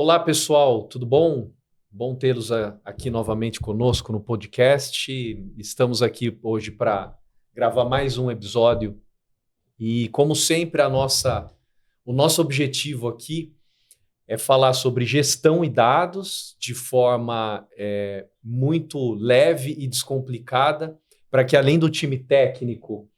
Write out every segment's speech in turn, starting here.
Olá, pessoal, tudo bom? Bom tê-los aqui novamente conosco no podcast. Estamos aqui hoje para gravar mais um episódio e, como sempre, o nosso objetivo aqui é falar sobre gestão e dados de forma muito leve e descomplicada, para que, além do time técnico,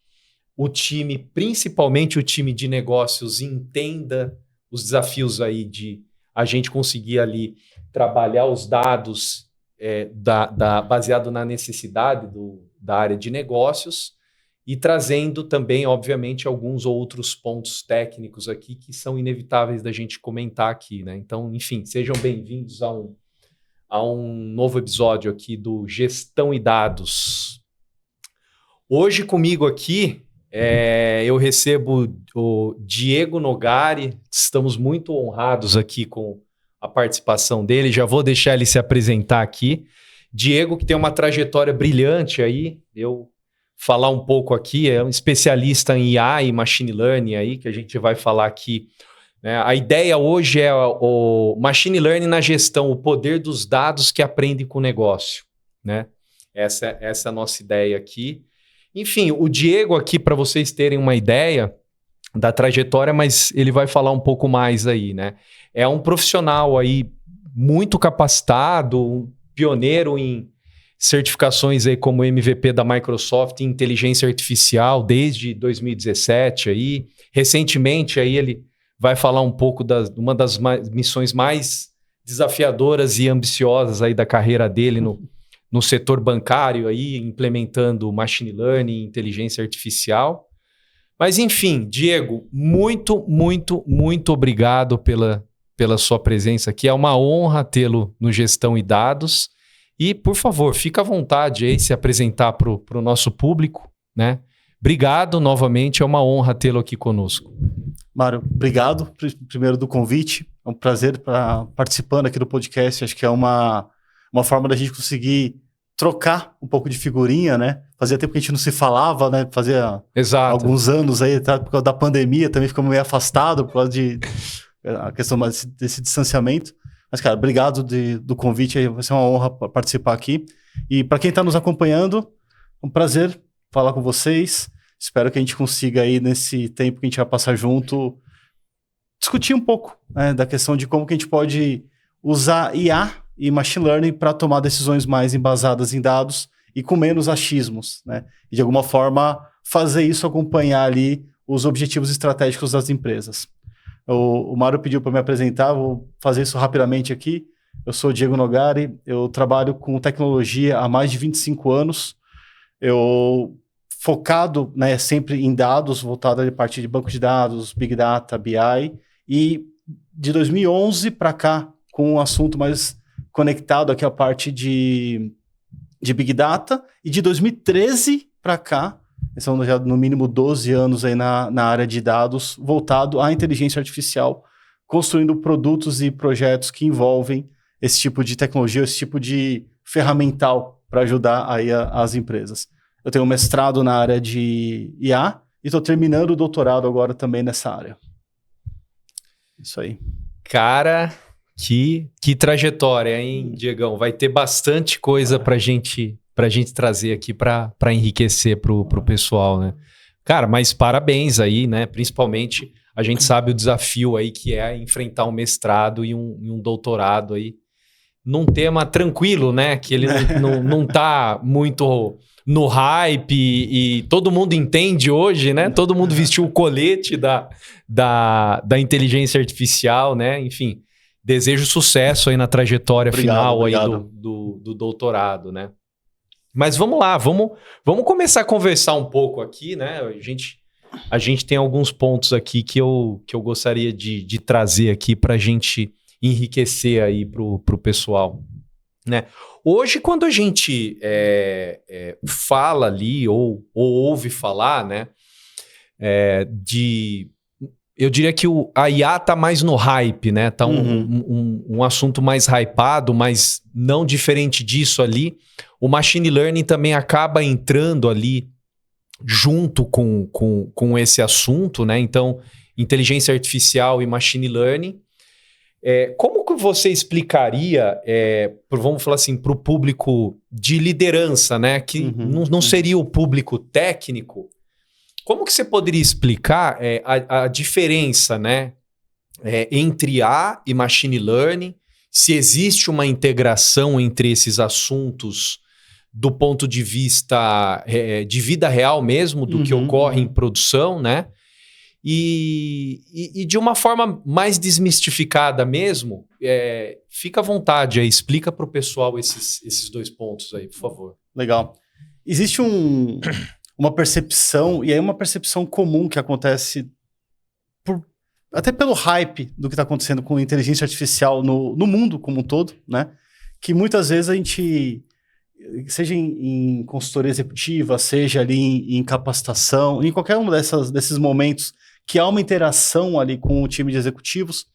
principalmente o time de negócios, entenda os desafios aí de a gente conseguir ali trabalhar os dados baseado na necessidade da área de negócios e trazendo também, obviamente, alguns outros pontos técnicos aqui que são inevitáveis da gente comentar aqui, né? Então, enfim, sejam bem-vindos a um novo episódio aqui do Gestão e Dados. Hoje comigo aqui eu recebo o Diego Nogari. Estamos muito honrados aqui com a participação dele. Já vou deixar ele se apresentar aqui. Diego, que tem uma trajetória brilhante aí, eu falar um pouco aqui, é um especialista em IA e Machine Learning aí, que a gente vai falar aqui. Né? A ideia hoje é o Machine Learning na gestão, o poder dos dados que aprendem com o negócio. Né? Essa é a nossa ideia aqui. Enfim, o Diego aqui, para vocês terem uma ideia da trajetória, mas ele vai falar um pouco mais aí, né? É um profissional aí muito capacitado, um pioneiro em certificações aí como MVP da Microsoft em inteligência artificial desde 2017 aí. Recentemente aí ele vai falar um pouco uma das missões mais desafiadoras e ambiciosas aí da carreira dele no setor bancário, aí, implementando machine learning, inteligência artificial. Mas, enfim, Diego, muito, muito, muito obrigado pela sua presença aqui. É uma honra tê-lo no Gestão e Dados. E, por favor, fica à vontade aí se apresentar para o nosso público, né? Obrigado novamente, é uma honra tê-lo aqui conosco. Mário, obrigado primeiro do convite. É um prazer estar participando aqui do podcast. Acho que é uma forma da gente conseguir trocar um pouco de figurinha, né? Fazia tempo que a gente não se falava, né? Fazia alguns anos aí, tá? Por causa da pandemia, também ficamos meio afastados por causa a questão desse distanciamento. Mas, cara, obrigado do convite aí, vai ser uma honra participar aqui. E para quem está nos acompanhando, é um prazer falar com vocês. Espero que a gente consiga aí, nesse tempo que a gente vai passar junto, discutir um pouco, né, da questão de como que a gente pode usar IA e Machine Learning para tomar decisões mais embasadas em dados e com menos achismos, né? E de alguma forma fazer isso acompanhar ali os objetivos estratégicos das empresas. O Mário pediu para me apresentar, vou fazer isso rapidamente aqui. Eu sou Diego Nogari, eu trabalho com tecnologia há mais de 25 anos. Eu focado, né, sempre em dados, voltado a partir de banco de dados, Big Data, BI, e de 2011 para cá, com um assunto mais conectado aqui à parte de Big Data, e de 2013 para cá, são já no mínimo 12 anos aí na área de dados, voltado à inteligência artificial, construindo produtos e projetos que envolvem esse tipo de tecnologia, esse tipo de ferramental para ajudar aí as empresas. Eu tenho um mestrado na área de IA e estou terminando o doutorado agora também nessa área. Isso aí. Cara, que trajetória, hein, Diegão? Vai ter bastante coisa para gente trazer aqui para enriquecer pro pessoal, né? Cara, mas parabéns aí, né? Principalmente a gente sabe o desafio aí que é enfrentar um mestrado e um doutorado aí num tema tranquilo, né? Que ele não tá muito no hype e todo mundo entende hoje, né? Todo mundo vestiu o colete da inteligência artificial, né? Enfim, desejo sucesso aí na trajetória final aí do doutorado, né? Mas vamos lá, vamos começar a conversar um pouco aqui, né? A gente tem alguns pontos aqui que eu gostaria de trazer aqui para a gente enriquecer aí pro pessoal, né? Hoje, quando a gente fala ali ou ouve falar, né, eu diria que a IA tá mais no hype, né? Tá um assunto mais hypado, mas não diferente disso ali. O Machine Learning também acaba entrando ali junto com esse assunto, né? Então, inteligência artificial e Machine Learning. Como que você explicaria, vamos falar assim, para o público de liderança, né? Que não seria o público técnico. Como que você poderia explicar a diferença, né, entre IA e Machine Learning? Se existe uma integração entre esses assuntos do ponto de vista de vida real mesmo, do que ocorre em produção, né? E de uma forma mais desmistificada mesmo, fica à vontade aí, explica para o pessoal esses 2 pontos aí, por favor. Legal. Existe uma percepção, e aí uma percepção comum que acontece até pelo hype do que está acontecendo com inteligência artificial no mundo como um todo, né? Que muitas vezes a gente, seja em consultoria executiva, seja ali em capacitação, em qualquer um desses momentos que há uma interação ali com o time de executivos,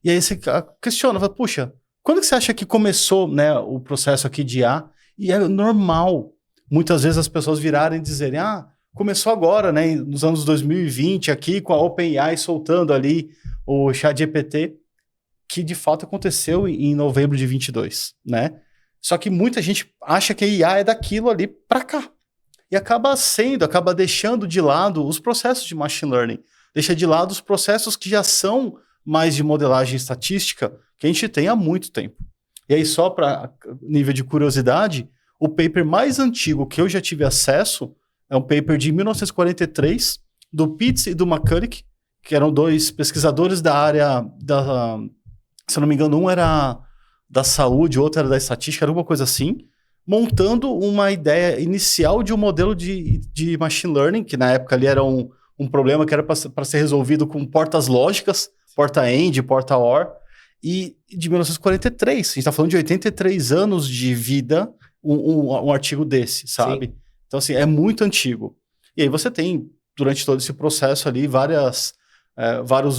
e aí você questiona, fala, puxa, quando que você acha que começou, né, o processo aqui de IA? E é normal, muitas vezes as pessoas virarem e dizerem, começou agora, né, nos anos 2020, aqui com a OpenAI soltando ali o ChatGPT, que de fato aconteceu em novembro de 22, né? Só que muita gente acha que a IA é daquilo ali para cá. E acaba deixando de lado os processos de machine learning, deixa de lado os processos que já são mais de modelagem estatística, que a gente tem há muito tempo. E aí, só para nível de curiosidade, o paper mais antigo que eu já tive acesso é um paper de 1943, do Pitts e do McCulloch, que eram 2 pesquisadores da área se eu não me engano, um era da saúde, o outro era da estatística, era alguma coisa assim, montando uma ideia inicial de um modelo de machine learning, que na época ali era um problema que era para ser resolvido com portas lógicas, porta AND, porta OR, e de 1943, a gente está falando de 83 anos de vida, um artigo desse, sabe? Sim. Então, assim, é muito antigo. E aí você tem, durante todo esse processo ali, vários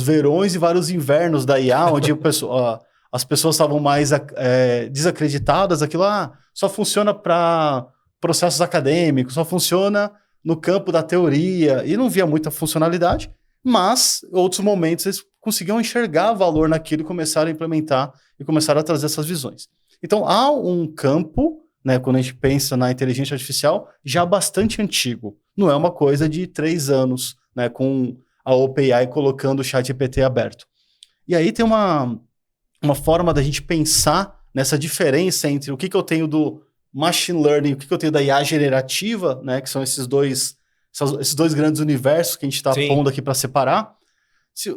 verões e vários invernos da IA, onde as pessoas estavam mais desacreditadas, aquilo só funciona para processos acadêmicos, só funciona no campo da teoria, e não via muita funcionalidade, mas em outros momentos eles conseguiam enxergar valor naquilo e começaram a implementar e começaram a trazer essas visões. Então há um campo, né, quando a gente pensa na inteligência artificial, já bastante antigo. Não é uma coisa de 3 anos, né, com a OpenAI colocando o ChatGPT aberto. E aí tem uma forma da gente pensar nessa diferença entre o que eu tenho do machine learning, o que eu tenho da IA generativa, né, que são esses dois grandes universos que a gente está pondo aqui para separar.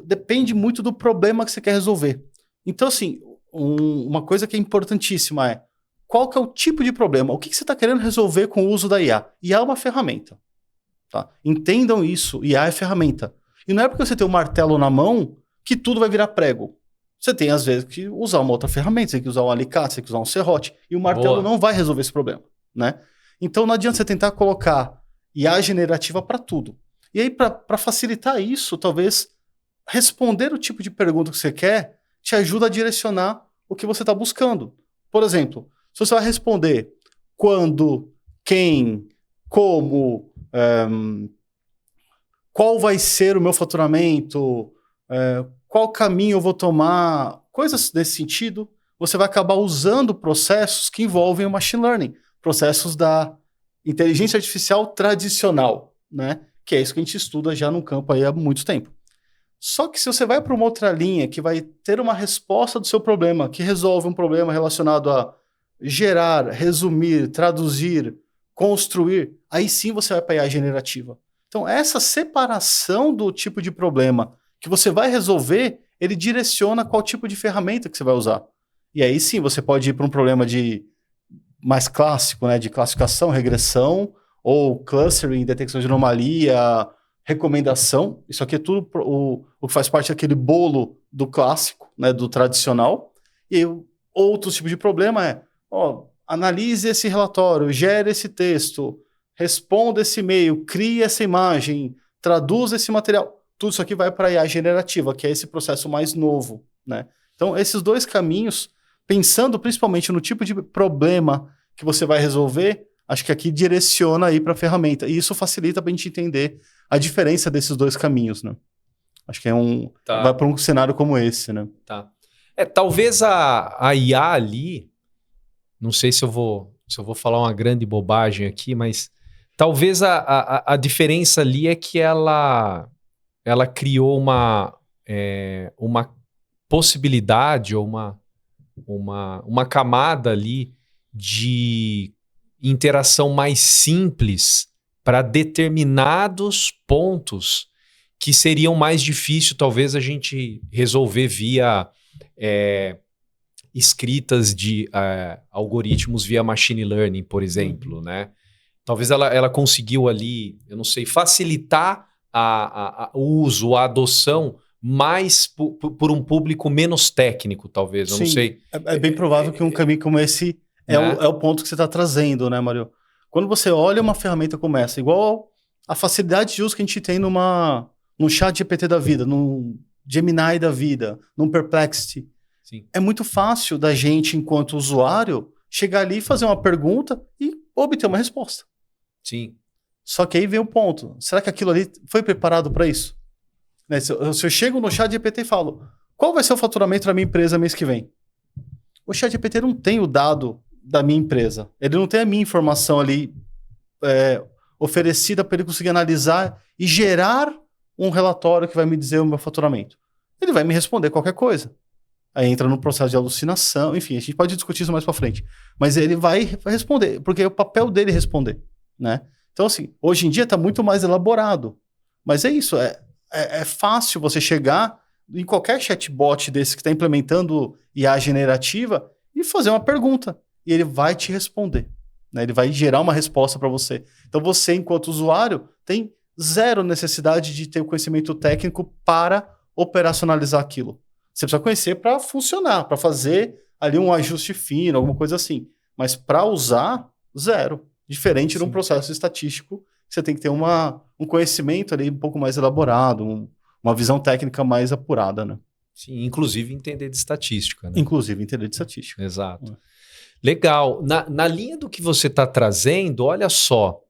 Depende muito do problema que você quer resolver. Então, assim, uma coisa que é importantíssima é qual que é o tipo de problema, o que você está querendo resolver com o uso da IA. IA é uma ferramenta. Tá? Entendam isso, IA é ferramenta. E não é porque você tem um martelo na mão que tudo vai virar prego. Você tem, às vezes, que usar uma outra ferramenta, você tem que usar um alicate, você tem que usar um serrote, e o martelo não vai resolver esse problema, né? Então não adianta você tentar colocar IA generativa para tudo. E aí, para facilitar isso, talvez responder o tipo de pergunta que você quer te ajuda a direcionar o que você está buscando. Por exemplo, se você vai responder quando, quem, como, qual vai ser o meu faturamento, qual caminho eu vou tomar, coisas desse sentido, você vai acabar usando processos que envolvem o machine learning, processos da inteligência artificial tradicional, né? Que é isso que a gente estuda já no campo aí há muito tempo. Só que se você vai para uma outra linha que vai ter uma resposta do seu problema, que resolve um problema relacionado a gerar, resumir, traduzir, construir, aí sim você vai para a IA generativa. Então, essa separação do tipo de problema que você vai resolver, ele direciona qual tipo de ferramenta que você vai usar. E aí sim, você pode ir para um problema mais clássico, né, de classificação, regressão, ou clustering, detecção de anomalia, recomendação. Isso aqui é tudo o que faz parte daquele bolo do clássico, né, do tradicional. E outro tipo de problema analise esse relatório, gere esse texto, responda esse e-mail, crie essa imagem, traduza esse material. Tudo isso aqui vai para a IA generativa, que é esse processo mais novo, né? Então, esses 2 caminhos, pensando principalmente no tipo de problema que você vai resolver, acho que aqui direciona aí para a ferramenta. E isso facilita para a gente entender a diferença desses 2 caminhos, né? Acho que vai para um cenário como esse, né? Tá. Talvez a IA ali, não sei se eu vou falar uma grande bobagem aqui, mas talvez a diferença ali é que ela criou uma possibilidade ou uma camada ali de interação mais simples para determinados pontos que seriam mais difícil, talvez, a gente resolver via escritas de algoritmos via machine learning, por exemplo, né? Talvez ela conseguiu ali, eu não sei, facilitar o uso, a adoção mais por um público menos técnico, talvez, eu não sei. É bem provável que um caminho como esse é o ponto que você está trazendo, né, Mário? Quando você olha uma ferramenta como essa, igual a facilidade de uso que a gente tem num chat GPT da vida, num Gemini da vida, num Perplexity, Sim. É muito fácil da gente, enquanto usuário, chegar ali, fazer uma pergunta e obter uma resposta. Sim. Só que aí vem o ponto. Será que aquilo ali foi preparado para isso? Né? Se eu chego no chat GPT e falo, qual vai ser o faturamento da minha empresa mês que vem? O chat GPT não tem o dado da minha empresa. Ele não tem a minha informação ali oferecida para ele conseguir analisar e gerar um relatório que vai me dizer o meu faturamento. Ele vai me responder qualquer coisa. Aí entra no processo de alucinação, enfim, a gente pode discutir isso mais para frente. Mas ele vai responder, porque é o papel dele responder, né? Então, assim, hoje em dia está muito mais elaborado. Mas é isso, é fácil você chegar em qualquer chatbot desse que está implementando IA generativa e fazer uma pergunta. E ele vai te responder, né? Ele vai gerar uma resposta para você. Então, você, enquanto usuário, tem zero necessidade de ter o conhecimento técnico para operacionalizar aquilo. Você precisa conhecer para funcionar, para fazer ali um ajuste fino, alguma coisa assim. Mas para usar, zero. Diferente de um processo estatístico, você tem que ter um conhecimento ali um pouco mais elaborado, uma visão técnica mais apurada, né? Sim, inclusive entender de estatística, né? Inclusive entender de estatística. Exato. Legal. Na linha do que você está trazendo, olha só.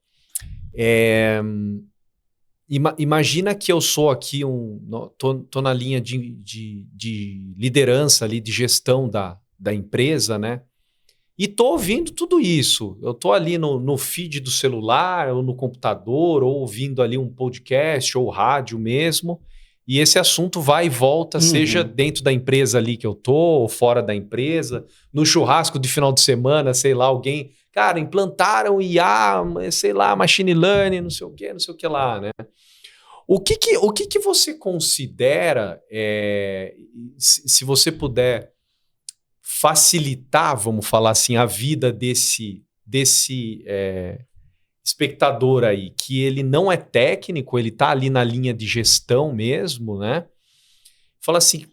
Imagina que eu sou aqui tô na linha de liderança ali, de gestão da empresa, né? E tô ouvindo tudo isso. Eu tô ali no feed do celular, ou no computador, ou ouvindo ali um podcast, ou rádio mesmo. E esse assunto vai e volta, seja dentro da empresa ali que eu tô, ou fora da empresa, no churrasco de final de semana, sei lá, alguém... Cara, implantaram IA, sei lá, machine learning, não sei o que lá, né? O que você considera, se você puder facilitar, vamos falar assim, a vida desse espectador aí, que ele não é técnico, ele está ali na linha de gestão mesmo, né? Fala assim,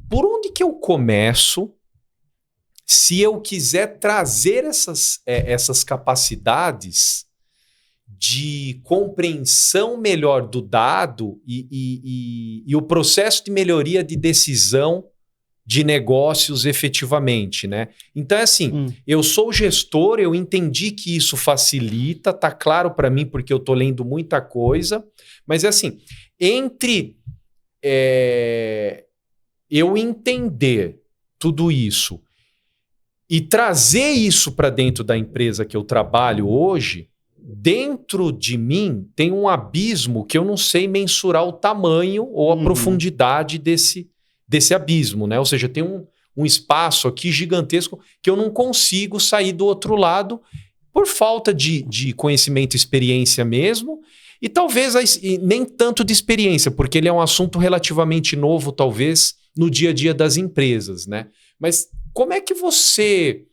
por onde que eu começo se eu quiser trazer essas capacidades de compreensão melhor do dado e o processo de melhoria de decisão de negócios efetivamente, né? Então é assim, eu sou gestor, eu entendi que isso facilita, tá claro para mim porque eu tô lendo muita coisa, mas é assim, entre eu entender tudo isso e trazer isso para dentro da empresa que eu trabalho hoje, dentro de mim tem um abismo que eu não sei mensurar o tamanho ou a profundidade desse abismo, né? Ou seja, tem um espaço aqui gigantesco que eu não consigo sair do outro lado por falta de conhecimento e experiência mesmo, e talvez nem tanto de experiência, porque ele é um assunto relativamente novo, talvez, no dia a dia das empresas, né? Mas como é que você...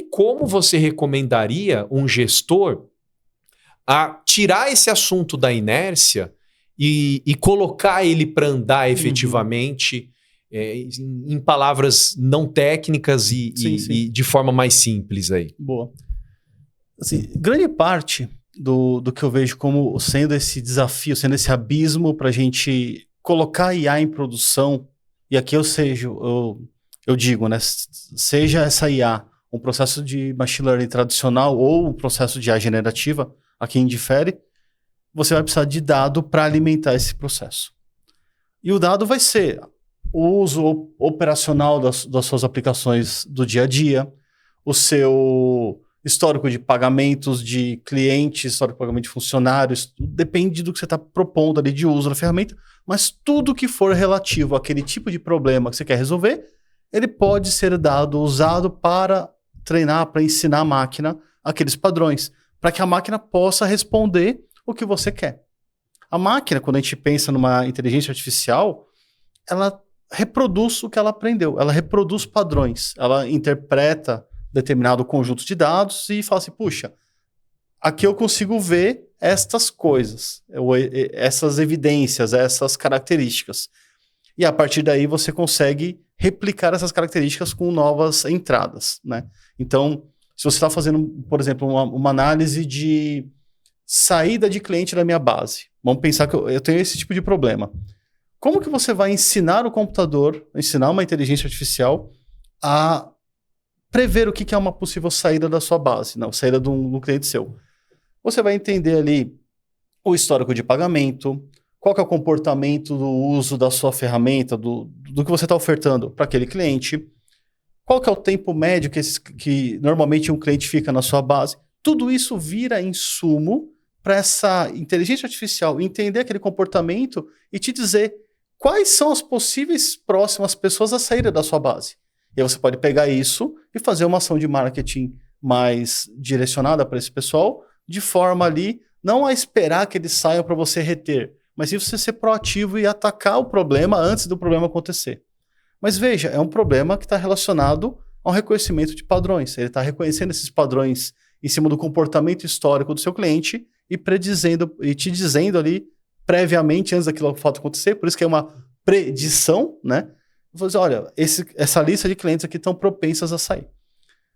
como você recomendaria um gestor a tirar esse assunto da inércia e colocar ele para andar efetivamente em palavras não técnicas e de forma mais simples aí? Boa. Assim, grande parte do que eu vejo como sendo esse desafio, sendo esse abismo para a gente colocar IA em produção, e aqui eu digo, né, seja essa IA um processo de machine learning tradicional ou um processo de IA generativa, a quem difere, você vai precisar de dado para alimentar esse processo. E o dado vai ser o uso operacional das suas aplicações do dia a dia, o seu histórico de pagamentos de clientes, histórico de pagamento de funcionários, depende do que você está propondo ali de uso da ferramenta, mas tudo que for relativo àquele tipo de problema que você quer resolver, ele pode ser usado para treinar, para ensinar a máquina aqueles padrões, para que a máquina possa responder o que você quer. A máquina, quando a gente pensa numa inteligência artificial, ela reproduz o que ela aprendeu, ela reproduz padrões, ela interpreta determinado conjunto de dados e fala assim, puxa, aqui eu consigo ver estas coisas, essas evidências, essas características. E a partir daí você consegue replicar essas características com novas entradas, né? Então, se você está fazendo, por exemplo, uma análise de saída de cliente da minha base, vamos pensar que eu tenho esse tipo de problema. Como que você vai ensinar o computador, ensinar uma inteligência artificial a prever o que é uma possível saída da sua base, não, saída de um cliente seu? Você vai entender ali o histórico de pagamento, qual que é o comportamento do uso da sua ferramenta, do que você está ofertando para aquele cliente, qual que é o tempo médio que normalmente um cliente fica na sua base. Tudo isso vira insumo para essa inteligência artificial entender aquele comportamento e te dizer quais são as possíveis próximas pessoas a saírem da sua base. E aí você pode pegar isso e fazer uma ação de marketing mais direcionada para esse pessoal, de forma ali, não a esperar que eles saiam para você reter, mas sim você ser proativo e atacar o problema antes do problema acontecer. Mas veja, é um problema que está relacionado ao reconhecimento de padrões. Ele está reconhecendo esses padrões em cima do comportamento histórico do seu cliente e predizendo e te dizendo ali previamente, antes daquilo fato acontecer, por isso que é uma predição, né? Vou dizer, olha, essa lista de clientes aqui estão propensas a sair.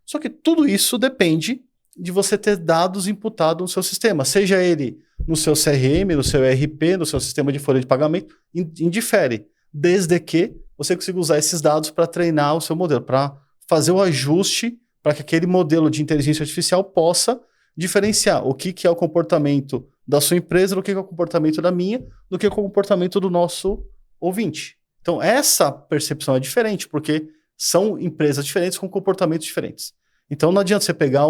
Só que tudo isso depende de você ter dados imputados no seu sistema, seja ele no seu CRM, no seu ERP, no seu sistema de folha de pagamento, indifere, desde que você consiga usar esses dados para treinar o seu modelo, para fazer o ajuste para que aquele modelo de inteligência artificial possa diferenciar o que é o comportamento da sua empresa, do que é o comportamento da minha, do que é o comportamento do nosso ouvinte. Então, essa percepção é diferente, porque são empresas diferentes com comportamentos diferentes. Então, não adianta você pegar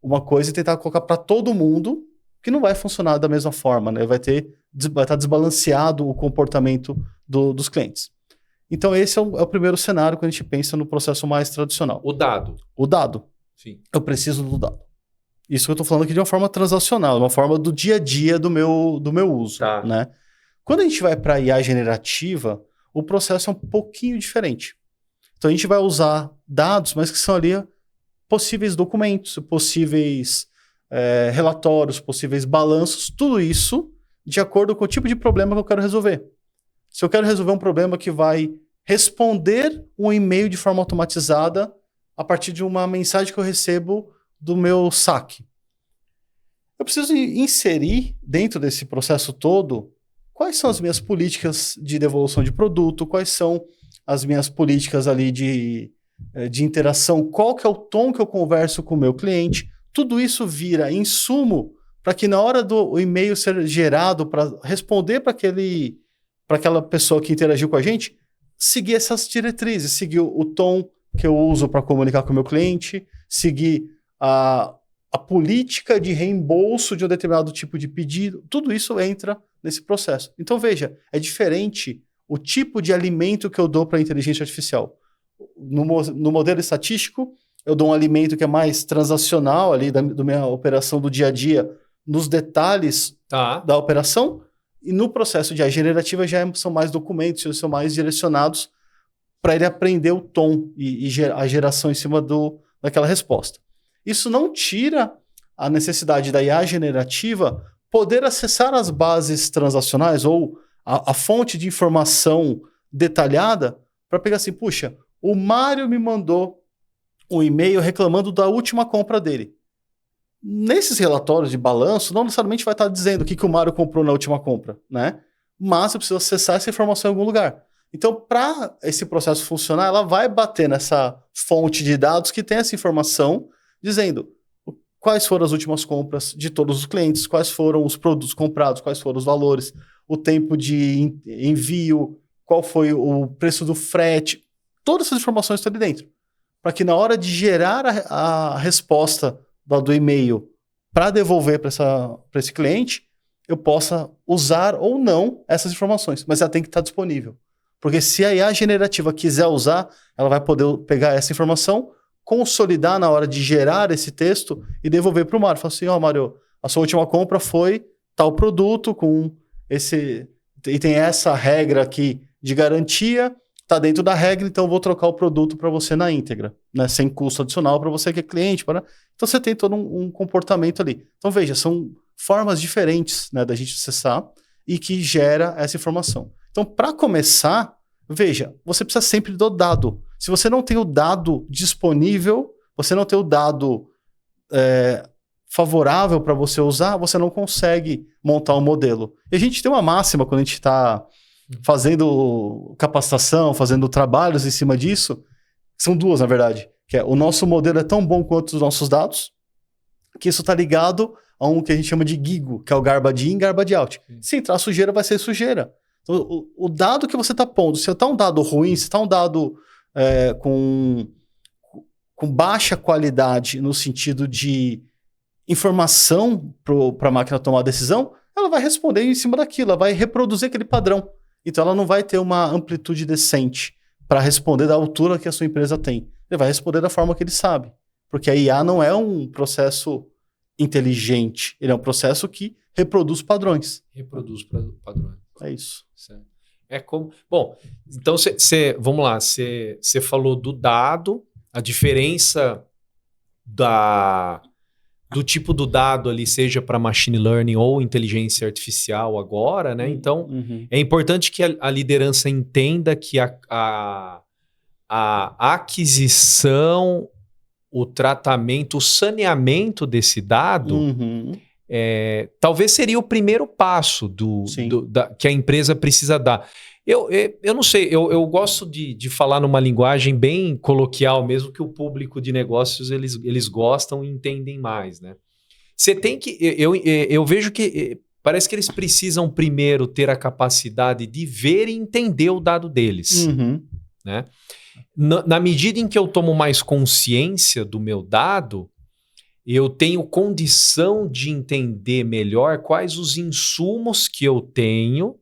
uma coisa e tentar colocar para todo mundo, que não vai funcionar da mesma forma, né? Vai estar desbalanceado o comportamento dos clientes. Então, esse é o primeiro cenário quando a gente pensa no processo mais tradicional. O dado. O dado. Sim. Eu preciso do dado. Isso que eu estou falando aqui de uma forma transacional, uma forma do dia a dia do meu uso. Tá. Né? Quando a gente vai para a IA generativa, o processo é um pouquinho diferente. Então, a gente vai usar dados, mas que são ali possíveis documentos, possíveis relatórios, possíveis balanços, tudo isso de acordo com o tipo de problema que eu quero resolver. Se eu quero resolver um problema que vai responder um e-mail de forma automatizada a partir de uma mensagem que eu recebo do meu saque, eu preciso inserir dentro desse processo todo quais são as minhas políticas de devolução de produto, quais são as minhas políticas ali de interação, qual que é o tom que eu converso com o meu cliente. Tudo isso vira insumo para que na hora do e-mail ser gerado para responder para aquela pessoa que interagiu com a gente, seguir essas diretrizes, seguir o tom que eu uso para comunicar com o meu cliente, seguir a política de reembolso de um determinado tipo de pedido. Tudo isso entra nesse processo. Então, veja, é diferente o tipo de alimento que eu dou para a inteligência artificial. No modelo estatístico, eu dou um alimento que é mais transacional ali da minha operação do dia a dia, nos detalhes da operação, e no processo de IA generativa são mais documentos, são mais direcionados para ele aprender o tom e a geração em cima daquela resposta. Isso não tira a necessidade da IA generativa poder acessar as bases transacionais ou a fonte de informação detalhada para pegar assim, puxa, o Mário me mandou um e-mail reclamando da última compra dele. Nesses relatórios de balanço, não necessariamente vai estar dizendo o que o Mário comprou na última compra, né? Mas eu preciso acessar essa informação em algum lugar. Então, para esse processo funcionar, ela vai bater nessa fonte de dados que tem essa informação, dizendo quais foram as últimas compras de todos os clientes, quais foram os produtos comprados, quais foram os valores, o tempo de envio, qual foi o preço do frete, todas essas informações estão ali dentro. Para que na hora de gerar a resposta do e-mail para devolver para esse cliente, eu possa usar ou não essas informações, mas ela tem que estar disponível. Porque se a IA generativa quiser usar, ela vai poder pegar essa informação, consolidar na hora de gerar esse texto e devolver para o Mário. Fala assim, Mário, a sua última compra foi tal produto com esse... E tem essa regra aqui de garantia, está dentro da regra, então eu vou trocar o produto para você na íntegra, né? Sem custo adicional para você que é cliente. Então você tem todo um comportamento ali. Então veja, são formas diferentes, né, da gente acessar e que gera essa informação. Então, para começar, veja, você precisa sempre do dado. Se você não tem o dado disponível, você não tem o dado favorável para você usar, você não consegue montar um modelo. E a gente tem uma máxima quando a gente está fazendo capacitação, fazendo trabalhos em cima disso, são duas, na verdade, que é o nosso modelo é tão bom quanto os nossos dados, que isso está ligado a um que a gente chama de GIGO, que é o Garbage In, Garbage Out. Se entrar sujeira, vai ser sujeira. Então, o dado que você está pondo, se está um dado ruim, se está um dado com baixa qualidade no sentido de informação para a máquina tomar a decisão, ela vai responder em cima daquilo, ela vai reproduzir aquele padrão. Então ela não vai ter uma amplitude decente para responder da altura que a sua empresa tem. Ele vai responder da forma que ele sabe. Porque a IA não é um processo inteligente, ele é um processo que reproduz padrões. Reproduz padrões. É isso. Certo. É como... Bom, então vamos lá, você falou do dado, a diferença do tipo do dado ali, seja para machine learning ou inteligência artificial agora, né? Então, é importante que a liderança entenda que a aquisição, o tratamento, o saneamento desse dado talvez seria o primeiro passo que a empresa precisa dar. Eu não sei, eu gosto de falar numa linguagem bem coloquial mesmo, que o público de negócios eles gostam e entendem mais, né? Você tem que... Eu vejo que parece que eles precisam primeiro ter a capacidade de ver e entender o dado deles, né? Na medida em que eu tomo mais consciência do meu dado, eu tenho condição de entender melhor quais os insumos que eu tenho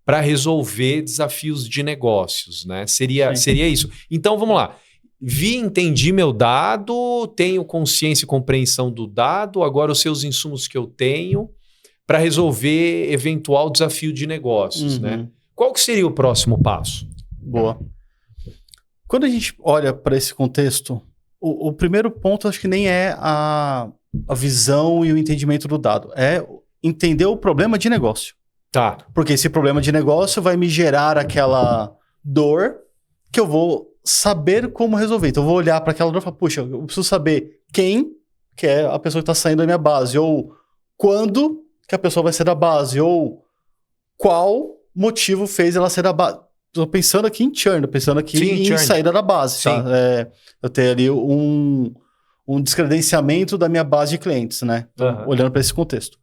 para resolver desafios de negócios, né? Seria isso. Então, vamos lá. Entendi meu dado, tenho consciência e compreensão do dado, agora os seus insumos que eu tenho para resolver eventual desafio de negócios, né? Qual que seria o próximo passo? Boa. Quando a gente olha para esse contexto, o primeiro ponto acho que nem é a visão e o entendimento do dado, é entender o problema de negócio. Tá. Porque esse problema de negócio vai me gerar aquela dor que eu vou saber como resolver. Então eu vou olhar para aquela dor e falar, puxa, eu preciso saber quem que é a pessoa que está saindo da minha base, ou quando que a pessoa vai ser da base, ou qual motivo fez ela ser da base. Estou pensando aqui em churn, pensando aqui em saída da base. Tá? Eu tenho ali um descredenciamento da minha base de clientes, né? Então, olhando para esse contexto.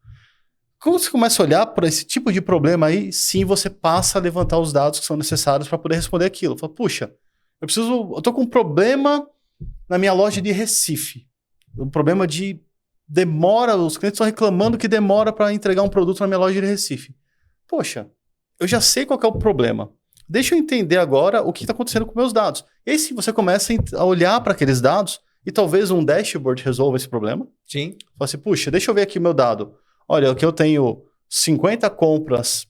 Quando você começa a olhar para esse tipo de problema aí, sim, você passa a levantar os dados que são necessários para poder responder aquilo. Fala, puxa, eu estou com um problema na minha loja de Recife. Um problema de demora, os clientes estão reclamando que demora para entregar um produto na minha loja de Recife. Poxa, eu já sei qual que é o problema. Deixa eu entender agora o que está acontecendo com meus dados. E aí, se você começa a olhar para aqueles dados e talvez um dashboard resolva esse problema. Sim. Fala assim, puxa, deixa eu ver aqui o meu dado. Olha, aqui eu tenho 50 compras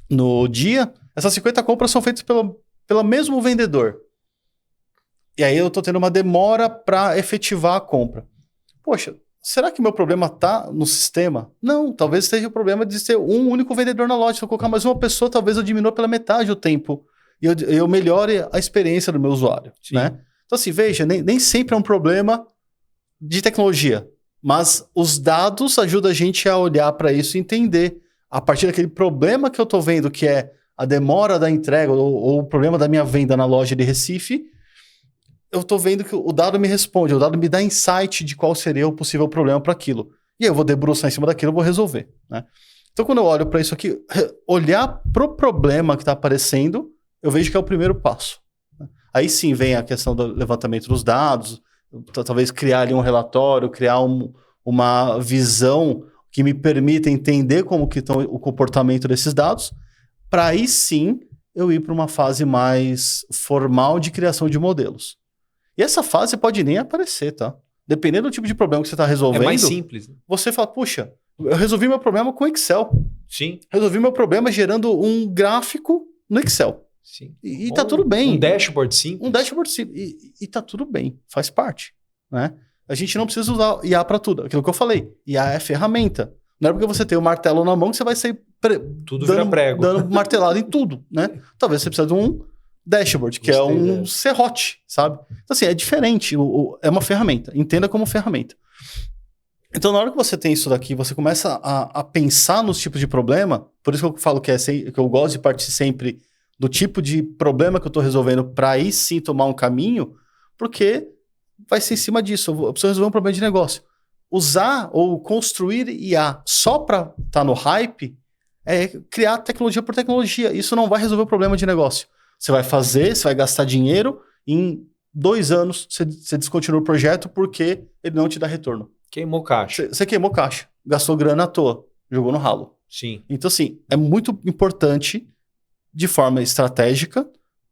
no dia. Essas 50 compras são feitas pelo mesmo vendedor. E aí eu estou tendo uma demora para efetivar a compra. Poxa, será que meu problema está no sistema? Não, talvez seja o problema de ter um único vendedor na loja. Se eu colocar mais uma pessoa, talvez eu diminua pela metade o tempo e eu melhore a experiência do meu usuário. Né? Então assim, veja, nem sempre é um problema de tecnologia, mas os dados ajudam a gente a olhar para isso e entender, a partir daquele problema que eu estou vendo, que é a demora da entrega ou o problema da minha venda na loja de Recife, eu estou vendo que o dado me responde, o dado me dá insight de qual seria o possível problema para aquilo. E aí eu vou debruçar em cima daquilo, eu vou resolver. Né? Então, quando eu olho para isso aqui, olhar para o problema que está aparecendo eu vejo que é o primeiro passo. Aí sim vem a questão do levantamento dos dados, talvez criar ali um relatório, criar uma visão que me permita entender como que estão o comportamento desses dados, para aí sim eu ir para uma fase mais formal de criação de modelos. E essa fase pode nem aparecer, tá? Dependendo do tipo de problema que você está resolvendo. É mais simples. Né? Você fala, puxa, eu resolvi meu problema com Excel. Sim. Resolvi meu problema gerando um gráfico no Excel. Sim. E tá tudo bem. Um dashboard simples. Um dashboard simples. E tá tudo bem. Faz parte. Né? A gente não precisa usar IA para tudo. Aquilo que eu falei. IA é ferramenta. Não é porque você tem o martelo na mão que você vai sair tudo vira prego. Dando martelado em tudo. Né? Talvez você precise de um dashboard, que é um serrote, sabe? Então, assim, é diferente. É uma ferramenta. Entenda como ferramenta. Então, na hora que você tem isso daqui, você começa a pensar nos tipos de problema. Por isso que eu falo que eu gosto de partir sempre do tipo de problema que eu estou resolvendo para aí sim tomar um caminho, porque vai ser em cima disso. Eu preciso resolver um problema de negócio. Usar ou construir IA só para estar no hype é criar tecnologia por tecnologia. Isso não vai resolver o problema de negócio. Você vai fazer, você vai gastar dinheiro, em 2 anos você descontinua o projeto porque ele não te dá retorno. Queimou caixa. Você queimou caixa, gastou grana à toa, jogou no ralo. Sim. Então, assim, é muito importante, de forma estratégica,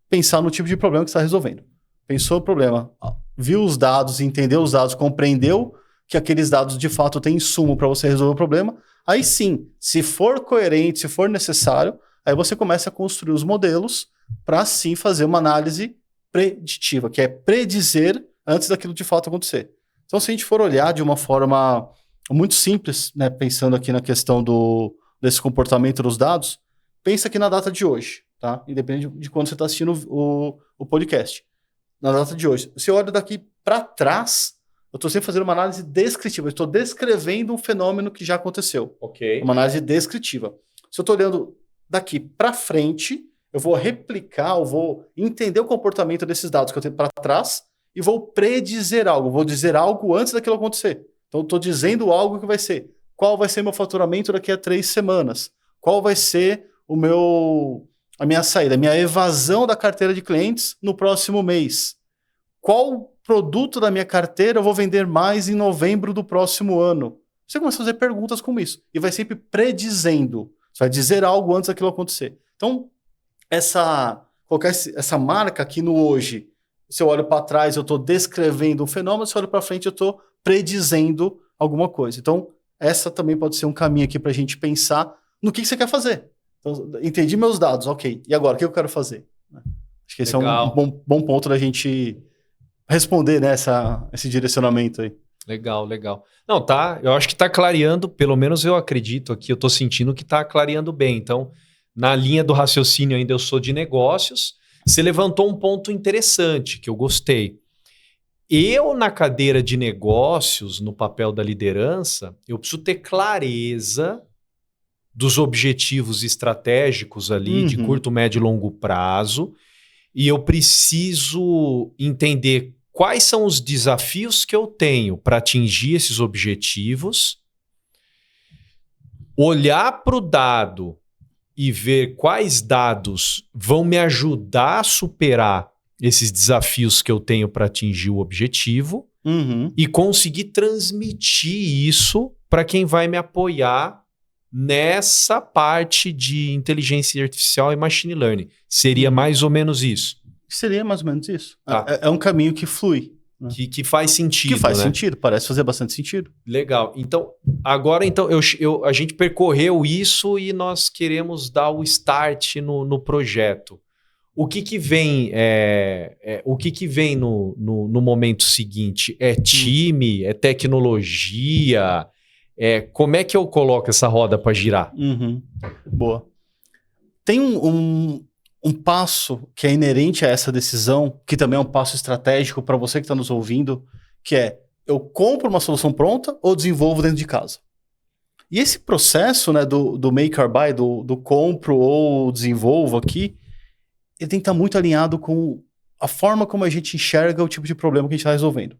pensar no tipo de problema que você está resolvendo. Pensou o problema, viu os dados, entendeu os dados, compreendeu que aqueles dados de fato têm insumo para você resolver o problema. Aí sim, se for coerente, se for necessário, aí você começa a construir os modelos para sim fazer uma análise preditiva, que é predizer antes daquilo de fato acontecer. Então, se a gente for olhar de uma forma muito simples, né, pensando aqui na questão desse comportamento dos dados, pensa aqui na data de hoje, tá? Independente de quando você está assistindo o podcast. Na data de hoje. Se eu olho daqui para trás, eu estou sempre fazendo uma análise descritiva. Eu estou descrevendo um fenômeno que já aconteceu. Ok. Uma análise descritiva. Se eu estou olhando daqui para frente, eu vou replicar, eu vou entender o comportamento desses dados que eu tenho para trás e vou predizer algo. Vou dizer algo antes daquilo acontecer. Então, eu estou dizendo algo que vai ser. Qual vai ser meu faturamento daqui a 3 semanas? Qual vai ser a minha saída, a minha evasão da carteira de clientes no próximo mês? Qual produto da minha carteira eu vou vender mais em novembro do próximo ano? Você começa a fazer perguntas como isso. E vai sempre predizendo. Você vai dizer algo antes daquilo acontecer. Então, colocar essa marca aqui no hoje. Se eu olho para trás, eu estou descrevendo um fenômeno. Se eu olho para frente, eu estou predizendo alguma coisa. Então, essa também pode ser um caminho aqui para a gente pensar no que você quer fazer. Então, entendi meus dados, ok. E agora, o que eu quero fazer? Acho que esse Legal. é um bom ponto da gente responder, né, esse direcionamento aí. Legal, legal. Não, tá, eu acho que tá clareando, pelo menos eu acredito aqui, eu tô sentindo que tá clareando bem. Então, na linha do raciocínio ainda eu sou de negócios, você levantou um ponto interessante que eu gostei. Eu, na cadeira de negócios, no papel da liderança, eu preciso ter clareza dos objetivos estratégicos ali de curto, médio e longo prazo, e eu preciso entender quais são os desafios que eu tenho para atingir esses objetivos, olhar para o dado e ver quais dados vão me ajudar a superar esses desafios que eu tenho para atingir o objetivo e conseguir transmitir isso para quem vai me apoiar nessa parte de inteligência artificial e machine learning. Seria mais ou menos isso. Seria mais ou menos isso. Tá. É um caminho que flui. Né? Que faz sentido. Que faz né? sentido, parece fazer bastante sentido. Legal. Então, agora a gente percorreu isso e nós queremos dar o start no projeto. O que vem, o que vem no momento seguinte? É time? É tecnologia? Como é que eu coloco essa roda para girar? Boa. Tem um passo que é inerente a essa decisão, que também é um passo estratégico para você que está nos ouvindo, que é: eu compro uma solução pronta ou desenvolvo dentro de casa? E esse processo, né, do make or buy, do compro ou desenvolvo aqui, ele tem que estar muito alinhado com a forma como a gente enxerga o tipo de problema que a gente está resolvendo.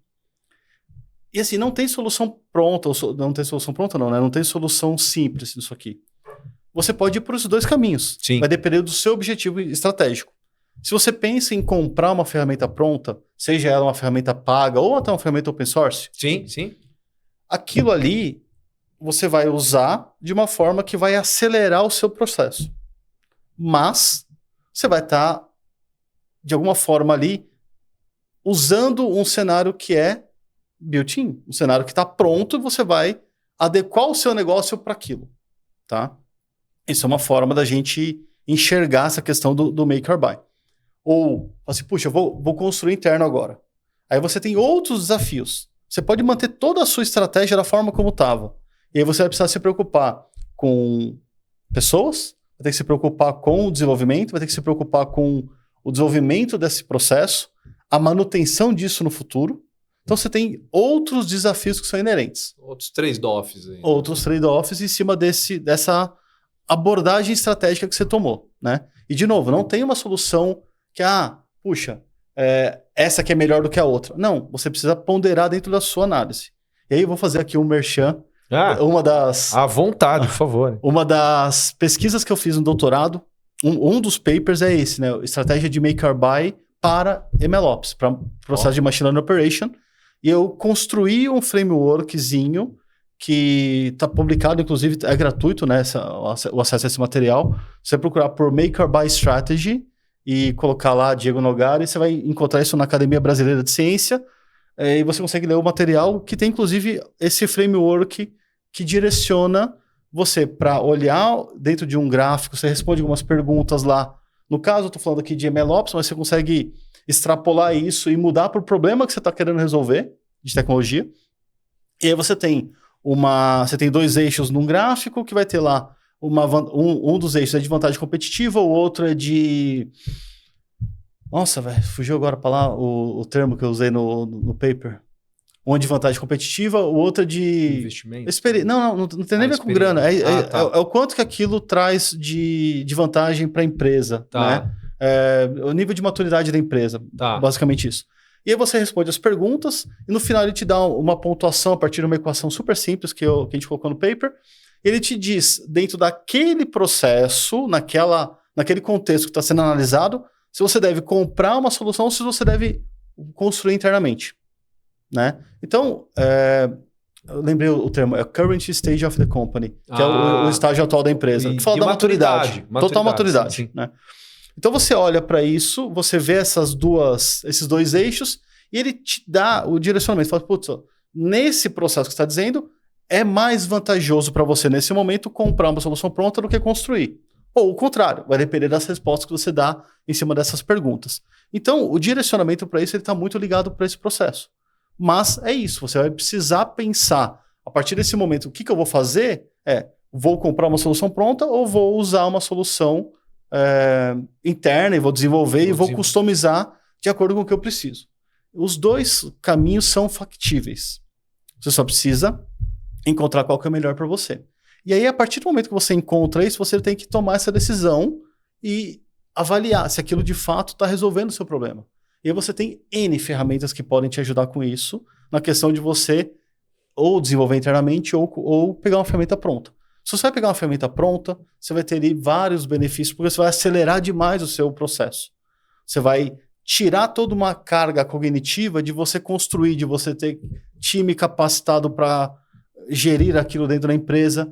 E assim, não tem solução pronta, não tem solução pronta não, né? Não tem solução simples nisso aqui. Você pode ir por os 2 caminhos. Sim. Vai depender do seu objetivo estratégico. Se você pensa em comprar uma ferramenta pronta, seja ela uma ferramenta paga ou até uma ferramenta open source, Sim, sim. aquilo ali você vai usar de uma forma que vai acelerar o seu processo. Mas você vai estar, de alguma forma ali, usando um cenário que é built-in, um cenário que está pronto e você vai adequar o seu negócio para aquilo, tá? Isso é uma forma da gente enxergar essa questão do make or buy. Ou, assim, puxa, eu vou construir interno agora. Aí você tem outros desafios. Você pode manter toda a sua estratégia da forma como estava. E aí você vai precisar se preocupar com pessoas, vai ter que se preocupar com o desenvolvimento, vai ter que se preocupar com o desenvolvimento desse processo, a manutenção disso no futuro. Então você tem outros desafios que são inerentes. Outros trade-offs aí. Outros trade-offs em cima dessa abordagem estratégica que você tomou, né? E, de novo, não tem uma solução que, puxa, essa aqui é melhor do que a outra. Não, você precisa ponderar dentro da sua análise. E aí eu vou fazer aqui um merchan. Uma das... À vontade, por favor. Uma das pesquisas que eu fiz no doutorado, um dos papers é esse, né? Estratégia de make or buy para MLOps, para processo de Machine Learning Operation. E eu construí um frameworkzinho que está publicado, inclusive é gratuito, né? O acesso a esse material. Você procurar por Make or Buy Strategy e colocar lá Diego Nogari, você vai encontrar isso na Academia Brasileira de Ciência, e você consegue ler o material que tem, inclusive, esse framework que direciona você para olhar dentro de um gráfico, você responde algumas perguntas lá. No caso, eu estou falando aqui de MLOps, mas você consegue extrapolar isso e mudar para o problema que você está querendo resolver de tecnologia. E aí você tem dois eixos num gráfico que vai ter lá um dos eixos é de vantagem competitiva, o outro é de... Nossa, velho, fugiu agora para lá o termo que eu usei no paper. Um de vantagem competitiva, o outro é de... Investimento? Não tem nem a ver com grana. É o quanto que aquilo traz de vantagem para a empresa, né? O nível de maturidade da empresa, basicamente isso. E aí você responde as perguntas e no final ele te dá uma pontuação a partir de uma equação super simples que a gente colocou no paper. Ele te diz, dentro daquele processo, naquele contexto que está sendo analisado, se você deve comprar uma solução ou se você deve construir internamente, né? Então, eu lembrei o termo, é Current Stage of the Company, que é o estágio atual da empresa. Fala da maturidade. Total maturidade, sim. Né? Então você olha para isso, você vê esses dois eixos e ele te dá o direcionamento. Fala, putz, nesse processo que você está dizendo, é mais vantajoso para você, nesse momento, comprar uma solução pronta do que construir. Ou o contrário, vai depender das respostas que você dá em cima dessas perguntas. Então, o direcionamento para isso está muito ligado para esse processo. Mas é isso, você vai precisar pensar, a partir desse momento, o que eu vou fazer? Vou comprar uma solução pronta ou vou usar uma solução interna e vou desenvolver e vou customizar de acordo com o que eu preciso. Os dois caminhos são factíveis. Você só precisa encontrar qual que é melhor para você. E aí, a partir do momento que você encontra isso, você tem que tomar essa decisão e avaliar se aquilo de fato está resolvendo o seu problema. E aí você tem N ferramentas que podem te ajudar com isso, na questão de você ou desenvolver internamente ou pegar uma ferramenta pronta. Se você vai pegar uma ferramenta pronta, você vai ter ali vários benefícios, porque você vai acelerar demais o seu processo. Você vai tirar toda uma carga cognitiva de você construir, de você ter time capacitado para gerir aquilo dentro da empresa.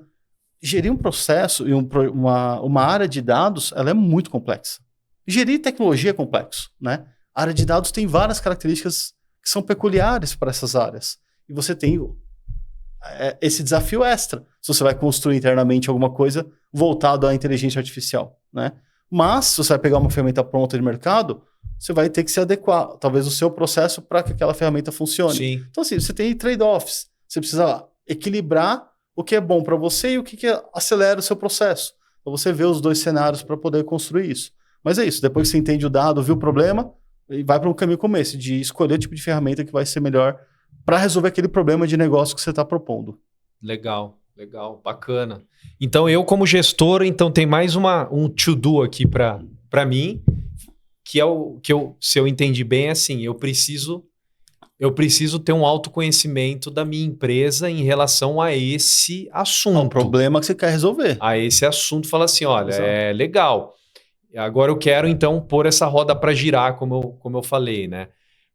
Gerir um processo e uma área de dados, ela é muito complexa. Gerir tecnologia é complexo, né? A área de dados tem várias características que são peculiares para essas áreas. E você tem esse desafio extra, se você vai construir internamente alguma coisa voltado à inteligência artificial, né? Mas, se você vai pegar uma ferramenta pronta de mercado, você vai ter que se adequar, talvez, o seu processo para que aquela ferramenta funcione. Sim. Então, assim, você tem trade-offs. Você precisa equilibrar o que é bom para você e o que acelera o seu processo. Então, você vê os dois cenários para poder construir isso. Mas é isso, depois que você entende o dado, viu o problema, e vai para um caminho como esse, de escolher o tipo de ferramenta que vai ser melhor para resolver aquele problema de negócio que você está propondo. Legal, bacana. Então, eu como gestor, tem mais um to-do aqui para mim, que é o que se eu entendi bem, é assim, eu preciso ter um autoconhecimento da minha empresa em relação a esse assunto. É um problema que você quer resolver. A esse assunto, fala assim, olha, Exato. legal. Agora eu quero, então, pôr essa roda para girar, como eu falei, né?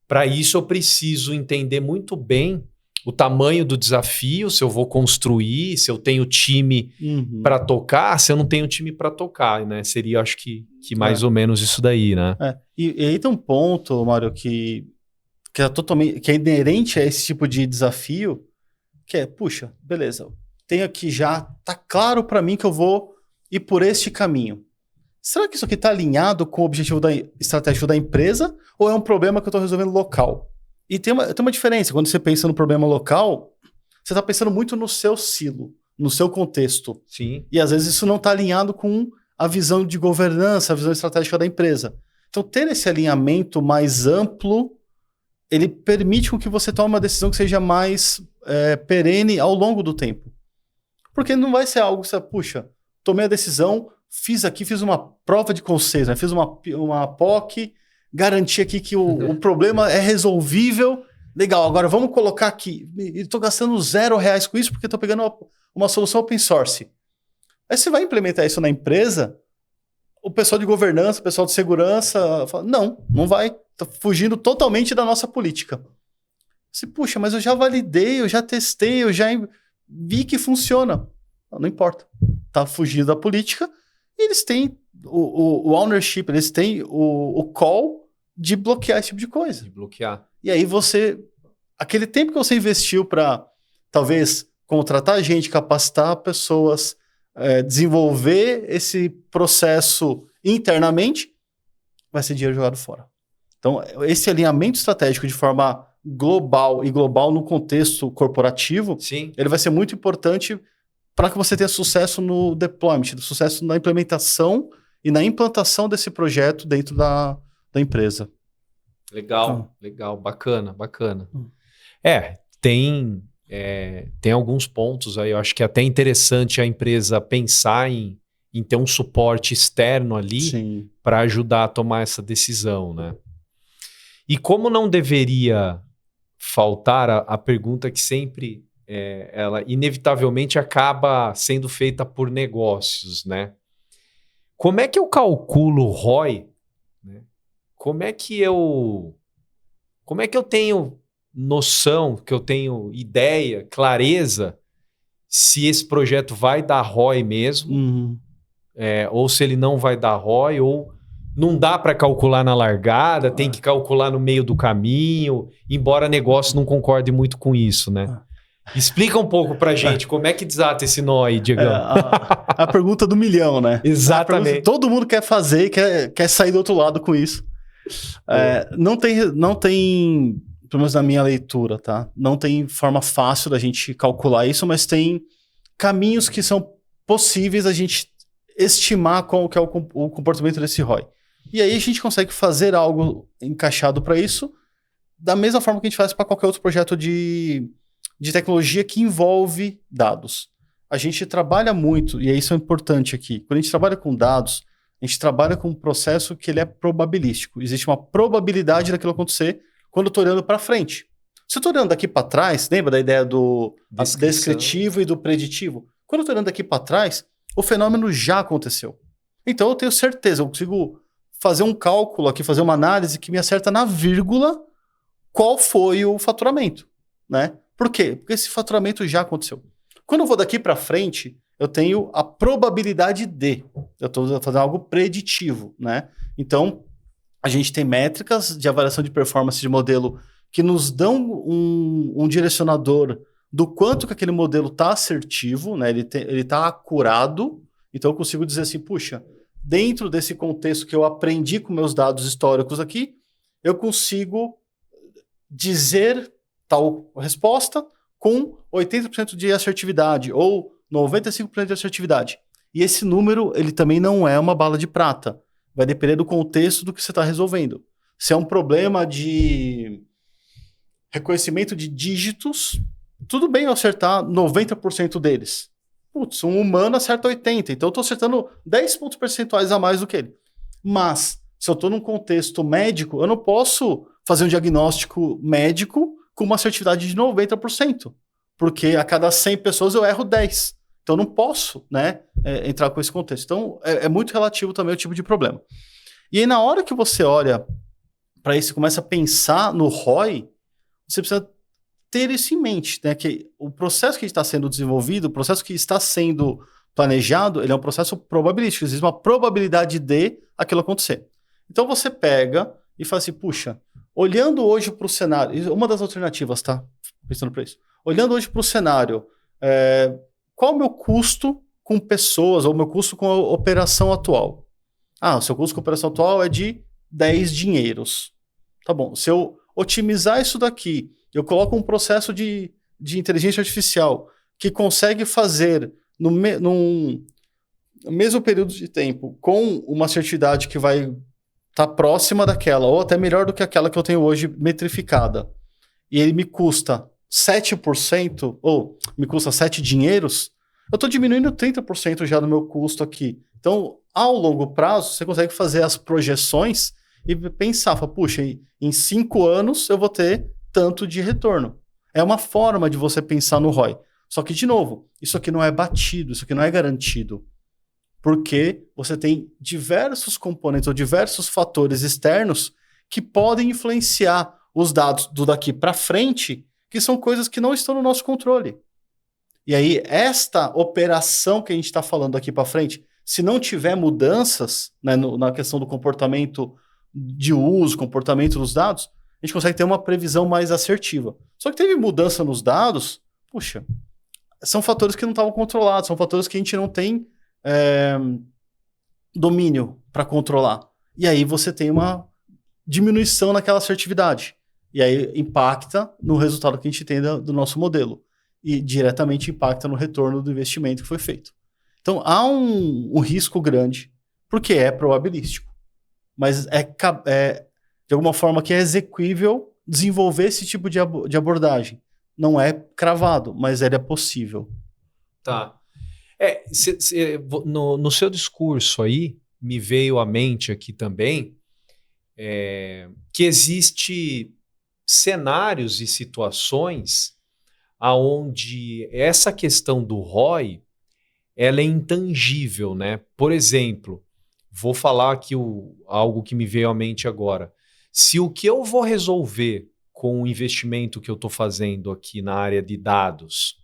Para isso, eu preciso entender muito bem o tamanho do desafio, se eu vou construir, se eu tenho time para tocar, se eu não tenho time para tocar, né? Seria, acho que mais ou menos isso daí, né? E aí tem um ponto, Mário, que é totalmente, que é inerente a esse tipo de desafio, que é, puxa, beleza, tenho aqui já, tá claro para mim que eu vou ir por este caminho. Será que isso aqui está alinhado com o objetivo estratégico da empresa ou é um problema que eu estou resolvendo local? E tem uma diferença. Quando você pensa no problema local, você está pensando muito no seu silo, no seu contexto. Sim. E às vezes isso não está alinhado com a visão de governança, a visão estratégica da empresa. Então, ter esse alinhamento mais amplo, ele permite com que você tome uma decisão que seja mais perene ao longo do tempo. Porque não vai ser algo que você, puxa, tomei a decisão, fiz uma prova de conceito, né? Fiz uma POC, garanti aqui que o problema é resolvível. Legal, agora vamos colocar aqui. Estou gastando R$0 com isso porque estou pegando uma solução open source. Aí você vai implementar isso na empresa, o pessoal de governança, o pessoal de segurança fala, não vai. Está fugindo totalmente da nossa política. Você, puxa, mas eu já validei, eu já testei, eu já vi que funciona. Não importa. Está fugindo da política. Eles têm o ownership, eles têm o call de bloquear esse tipo de coisa. De bloquear. E aí aquele tempo que você investiu para talvez contratar gente, capacitar pessoas, desenvolver esse processo internamente, vai ser dinheiro jogado fora. Então, esse alinhamento estratégico de forma global e global no contexto corporativo, sim, ele vai ser muito importante para que você tenha sucesso no deployment, sucesso na implementação e na implantação desse projeto dentro da empresa. Legal, legal, bacana. Tem alguns pontos aí, eu acho que é até interessante a empresa pensar em ter um suporte externo ali para ajudar a tomar essa decisão, né? E como não deveria faltar a pergunta que sempre... ela inevitavelmente acaba sendo feita por negócios, né? Como é que eu calculo o ROI? Né? Como é que eu tenho noção, que eu tenho ideia, clareza, se esse projeto vai dar ROI mesmo, ou se ele não vai dar ROI, ou não dá para calcular na largada, tem que calcular no meio do caminho, embora negócio não concorde muito com isso, né? Explica um pouco pra gente como é que desata esse nó aí, Diegão. A pergunta do milhão, né? Exatamente. Todo mundo quer fazer e quer sair do outro lado com isso. Não tem, pelo menos na minha leitura, tá? Não tem forma fácil da gente calcular isso, mas tem caminhos que são possíveis a gente estimar qual que é o comportamento desse ROI. E aí a gente consegue fazer algo encaixado para isso, da mesma forma que a gente faz para qualquer outro projeto de tecnologia que envolve dados. A gente trabalha muito, e isso é importante aqui, quando a gente trabalha com dados, a gente trabalha com um processo que ele é probabilístico. Existe uma probabilidade daquilo acontecer quando eu estou olhando para frente. Se eu estou olhando daqui para trás, lembra da ideia do descritivo e do preditivo? Quando eu estou olhando daqui para trás, o fenômeno já aconteceu. Então eu tenho certeza, eu consigo fazer um cálculo aqui, fazer uma análise que me acerta na vírgula qual foi o faturamento, né? Por quê? Porque esse faturamento já aconteceu. Quando eu vou daqui para frente, eu tenho a probabilidade de. Eu estou fazendo algo preditivo, né? Então, a gente tem métricas de avaliação de performance de modelo que nos dão um direcionador do quanto que aquele modelo está assertivo, né? Ele está acurado. Então, eu consigo dizer assim, puxa, dentro desse contexto que eu aprendi com meus dados históricos aqui, eu consigo dizer tal resposta com 80% de assertividade ou 95% de assertividade. E esse número, ele também não é uma bala de prata. Vai depender do contexto do que você está resolvendo. Se é um problema de reconhecimento de dígitos, tudo bem eu acertar 90% deles. Putz, um humano acerta 80%, então eu estou acertando 10 pontos percentuais a mais do que ele. Mas, se eu estou num contexto médico, eu não posso fazer um diagnóstico médico com uma assertividade de 90%, porque a cada 100 pessoas eu erro 10. Então, eu não posso, né, entrar com esse contexto. Então, é muito relativo também ao tipo de problema. E aí, na hora que você olha para isso e começa a pensar no ROI, você precisa ter isso em mente, né? Que o processo que está sendo desenvolvido, o processo que está sendo planejado, ele é um processo probabilístico. Existe uma probabilidade de aquilo acontecer. Então, você pega e fala assim, puxa, olhando hoje para o cenário, uma das alternativas, tá? Pensando para isso. Olhando hoje para o cenário, qual o meu custo com pessoas, ou o meu custo com a operação atual? O seu custo com a operação atual é de 10 dinheiros. Tá bom, se eu otimizar isso daqui, eu coloco um processo de inteligência artificial que consegue fazer no mesmo período de tempo com uma assertividade que vai estar próxima daquela, ou até melhor do que aquela que eu tenho hoje metrificada, e ele me custa 7%, ou me custa 7 dinheiros, eu estou diminuindo 30% já do meu custo aqui. Então, ao longo prazo, você consegue fazer as projeções e pensar, puxa, em 5 anos eu vou ter tanto de retorno. É uma forma de você pensar no ROI. Só que, de novo, isso aqui não é batido, isso aqui não é garantido. Porque você tem diversos componentes ou diversos fatores externos que podem influenciar os dados do daqui para frente, que são coisas que não estão no nosso controle. E aí, esta operação que a gente está falando aqui para frente, se não tiver mudanças, né, na questão do comportamento de uso, comportamento dos dados, a gente consegue ter uma previsão mais assertiva. Só que teve mudança nos dados, puxa, são fatores que não estavam controlados, são fatores que a gente não tem domínio para controlar. E aí você tem uma diminuição naquela assertividade. E aí impacta no resultado que a gente tem do nosso modelo. E diretamente impacta no retorno do investimento que foi feito. Então, há um risco grande, porque é probabilístico. Mas de alguma forma que é execuível desenvolver esse tipo de abordagem. Não é cravado, mas ele é possível. Tá. No seu discurso aí, me veio à mente aqui também que existe cenários e situações aonde essa questão do ROI ela é intangível, né? Por exemplo, vou falar aqui algo que me veio à mente agora. Se o que eu vou resolver com o investimento que eu estou fazendo aqui na área de dados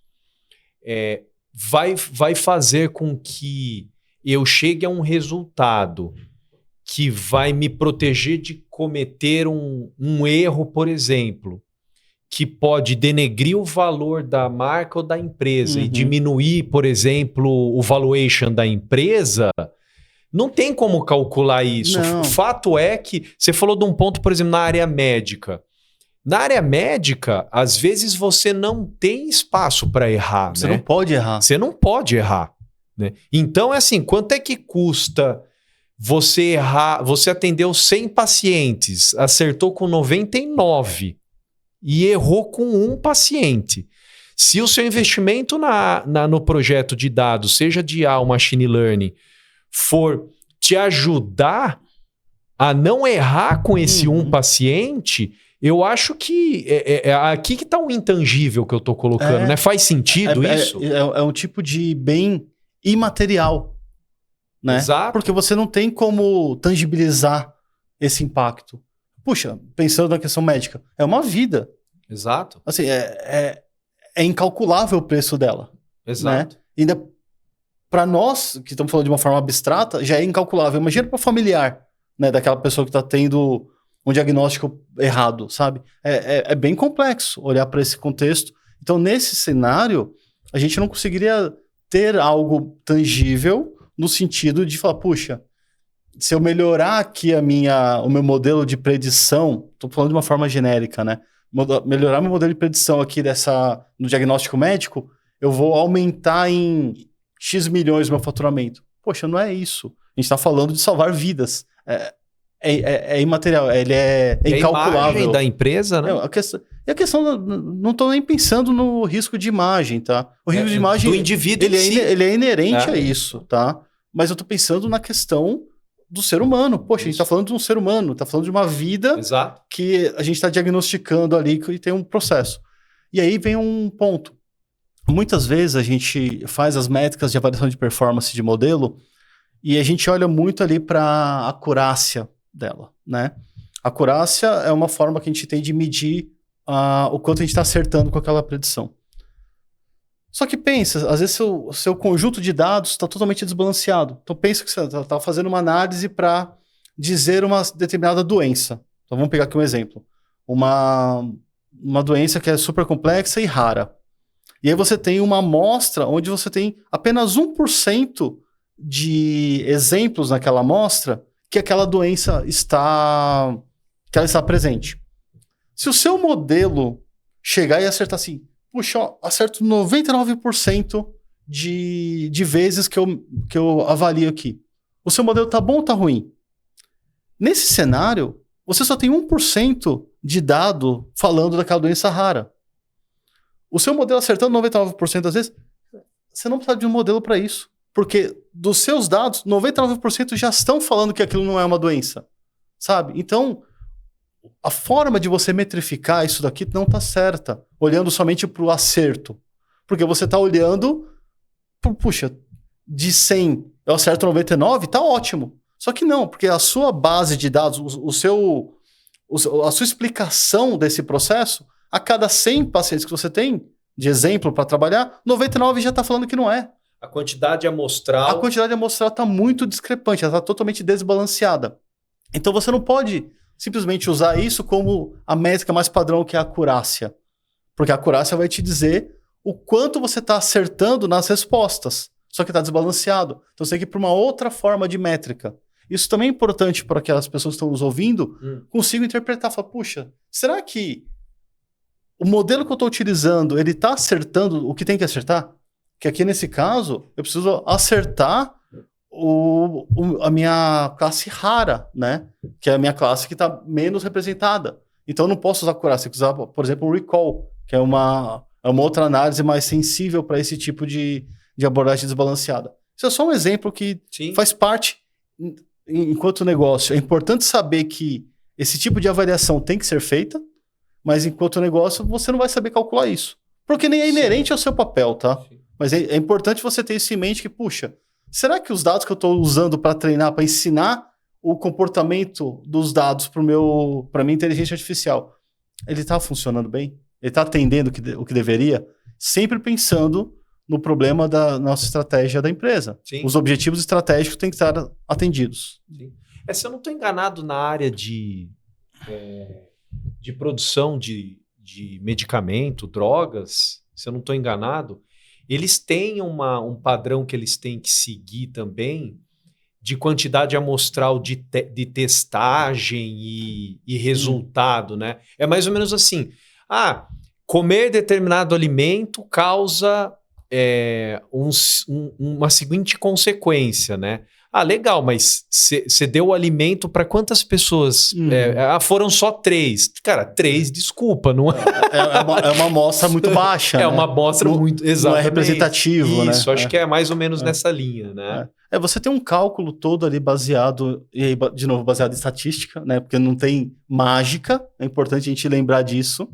vai fazer com que eu chegue a um resultado que vai me proteger de cometer um erro, por exemplo, que pode denegrir o valor da marca ou da empresa e diminuir, por exemplo, o valuation da empresa, não tem como calcular isso. Não. O fato é que você falou de um ponto, por exemplo, na área médica. Na área médica, às vezes você não tem espaço para errar. Você né? não pode errar. Você não pode errar. Né? Então, é assim, quanto é que custa você errar? Você atendeu 100 pacientes, acertou com 99 e errou com um paciente. Se o seu investimento no projeto de dados, seja de IA ou machine learning, for te ajudar a não errar com esse um paciente, eu acho que aqui que está o intangível que eu estou colocando, né? Faz sentido isso? É um tipo de bem imaterial, né? Exato. Porque você não tem como tangibilizar esse impacto. Puxa, pensando na questão médica, é uma vida. Exato. Assim, é incalculável o preço dela. Exato. Né? Ainda para nós, que estamos falando de uma forma abstrata, já é incalculável. Imagina para o familiar, né, daquela pessoa que está tendo um diagnóstico errado, sabe? É bem complexo olhar para esse contexto. Então, nesse cenário, a gente não conseguiria ter algo tangível no sentido de falar, puxa, se eu melhorar aqui o meu modelo de predição, estou falando de uma forma genérica, né? Melhorar meu modelo de predição aqui no diagnóstico médico, eu vou aumentar em X milhões o meu faturamento. Poxa, não é isso. A gente está falando de salvar vidas. É imaterial, ele é incalculável. A imagem da empresa, né? A questão, não estou nem pensando no risco de imagem, tá? O risco de imagem do indivíduo ele é inerente a isso, tá? Mas eu estou pensando na questão do ser humano. Poxa, a gente está falando de um ser humano, está falando de uma vida que a gente está diagnosticando ali e tem um processo. E aí vem um ponto. muitas vezes a gente faz as métricas de avaliação de performance de modelo e a gente olha muito ali para a acurácia dela, né? A acurácia é uma forma que a gente tem de medir o quanto a gente está acertando com aquela predição. Só que pensa, às vezes o seu conjunto de dados está totalmente desbalanceado. Então pensa que você está fazendo uma análise para dizer uma determinada doença. Então vamos pegar aqui um exemplo. Uma doença que é super complexa e rara. E aí você tem uma amostra onde você tem apenas 1% de exemplos naquela amostra que aquela doença está presente. Se o seu modelo chegar e acertar assim, puxa, ó, acerto 99% de vezes que eu avalio aqui. O seu modelo tá bom ou tá ruim? Nesse cenário, você só tem 1% de dado falando daquela doença rara. O seu modelo acertando 99% das vezes, você não precisa de um modelo para isso. Porque dos seus dados, 99% já estão falando que aquilo não é uma doença. Sabe? Então, a forma de você metrificar isso daqui não está certa, olhando somente para o acerto. Porque você está olhando, puxa, de 100 eu acerto 99, tá ótimo. Só que não, porque a sua base de dados, a sua explicação desse processo, a cada 100 pacientes que você tem, de exemplo para trabalhar, 99 já está falando que não é. A quantidade amostral... A quantidade amostral está muito discrepante, ela está totalmente desbalanceada. Então você não pode simplesmente usar isso como a métrica mais padrão, que é a acurácia. Porque a acurácia vai te dizer o quanto você está acertando nas respostas. Só que está desbalanceado. Então você tem que ir para uma outra forma de métrica. Isso também é importante para que as pessoas que estão nos ouvindo consigam interpretar. Falar, puxa, será que o modelo que eu estou utilizando, ele está acertando o que tem que acertar? Que aqui nesse caso, eu preciso acertar a minha classe rara, né? Que é a minha classe que está menos representada. Então eu não posso usar acurácia, eu tenho que usar, por exemplo, um recall, que é uma outra análise mais sensível para esse tipo de abordagem desbalanceada. Isso é só um exemplo que faz parte enquanto negócio. É importante saber que esse tipo de avaliação tem que ser feita, mas enquanto negócio você não vai saber calcular isso. Porque nem é inerente ao seu papel, tá? Sim. Mas é importante você ter isso em mente que, puxa, será que os dados que eu estou usando para treinar, para ensinar o comportamento dos dados para minha inteligência artificial, ele está funcionando bem? Ele está atendendo o que deveria? Sempre pensando no problema da nossa estratégia da empresa. Sim. Os objetivos estratégicos têm que estar atendidos. Sim. Se eu não estou enganado na área de produção de medicamento, drogas, se eu não estou enganado, eles têm um padrão que eles têm que seguir também de quantidade amostral de testagem e resultado, né? É mais ou menos assim, comer determinado alimento causa uma seguinte consequência, né? Legal, mas você deu o alimento para quantas pessoas? Foram só 3. Cara, 3, desculpa, não é? É uma amostra muito baixa. É uma amostra muito... Exatamente. Não é representativo, Isso, né? Acho que é mais ou menos nessa linha, né? Você tem um cálculo todo ali baseado, e aí, de novo, baseado em estatística, né? Porque não tem mágica, é importante a gente lembrar disso.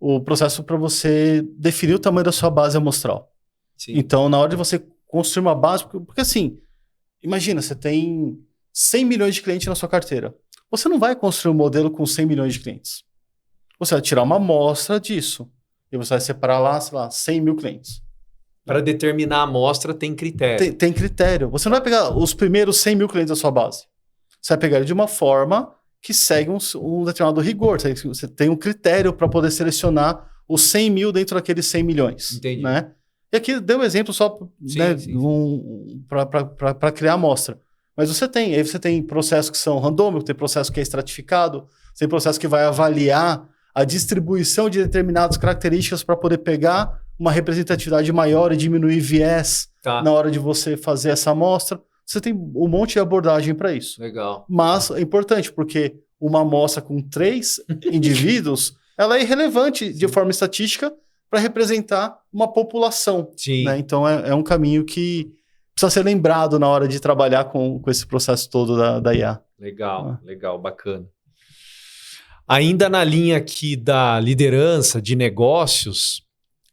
O processo para você definir o tamanho da sua base amostral. Sim. Então, na hora de você construir uma base... Porque assim... Imagina, você tem 100 milhões de clientes na sua carteira. Você não vai construir um modelo com 100 milhões de clientes. Você vai tirar uma amostra disso. E você vai separar lá, sei lá, 100 mil clientes. Para determinar a amostra tem critério. Tem critério. Você não vai pegar os primeiros 100 mil clientes da sua base. Você vai pegar ele de uma forma que segue um determinado rigor. Você tem um critério para poder selecionar os 100 mil dentro daqueles 100 milhões. Entendi. Né? E aqui deu um exemplo só para criar amostra. Mas você tem processos que são randômicos, tem processo que é estratificado, tem processo que vai avaliar a distribuição de determinadas características para poder pegar uma representatividade maior e diminuir viés na hora de você fazer essa amostra. Você tem um monte de abordagem para isso. Legal. Mas é importante, porque uma amostra com 3 indivíduos, ela é irrelevante de forma estatística para representar uma população. Sim. Né? Então, é um caminho que precisa ser lembrado na hora de trabalhar com esse processo todo da IA. Legal, legal, bacana. Ainda na linha aqui da liderança de negócios,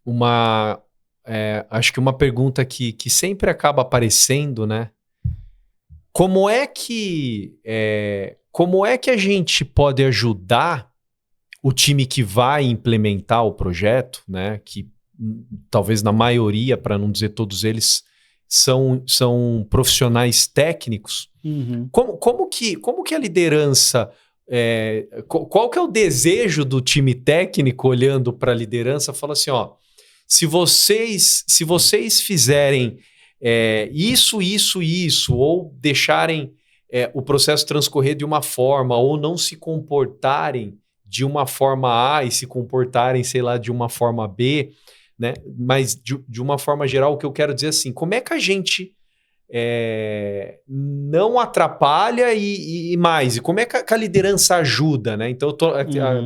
uma acho que uma pergunta que sempre acaba aparecendo, né? Como é que a gente pode ajudar o time que vai implementar o projeto, né? Que talvez na maioria, para não dizer todos eles, são profissionais técnicos. Uhum. Como que a liderança... qual que é o desejo do time técnico olhando para a liderança? Fala assim, ó, se vocês fizerem isso, ou deixarem o processo transcorrer de uma forma, ou não se comportarem de uma forma A e se comportarem, sei lá, de uma forma B, né? Mas de uma forma geral, o que eu quero dizer assim, como é que a gente não atrapalha e mais? E como é que a liderança ajuda, né? Então eu estou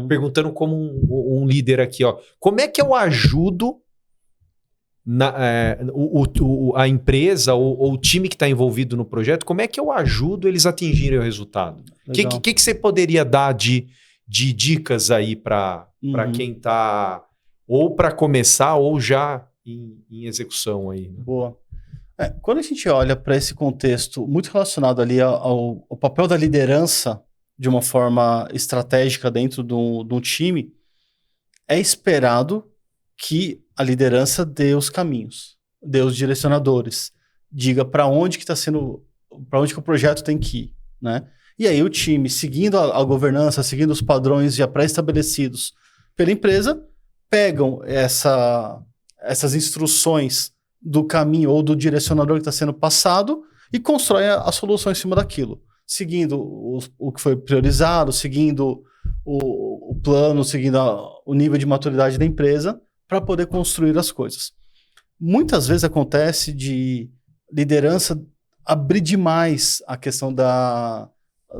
perguntando como um líder aqui, ó, como é que eu ajudo a empresa ou o time que está envolvido no projeto, como é que eu ajudo eles a atingirem o resultado? O que você poderia dar de dicas aí para quem está ou para começar ou já em execução aí? Né? Boa. Quando a gente olha para esse contexto muito relacionado ali ao papel da liderança de uma forma estratégica dentro de um time, é esperado que a liderança dê os caminhos, dê os direcionadores, diga para onde que o projeto tem que ir, né? E aí o time, seguindo a governança, seguindo os padrões já pré-estabelecidos pela empresa, pegam essas instruções do caminho ou do direcionador que está sendo passado e constroem a solução em cima daquilo, seguindo o que foi priorizado, seguindo o plano, seguindo o nível de maturidade da empresa, para poder construir as coisas. Muitas vezes acontece de liderança abrir demais a questão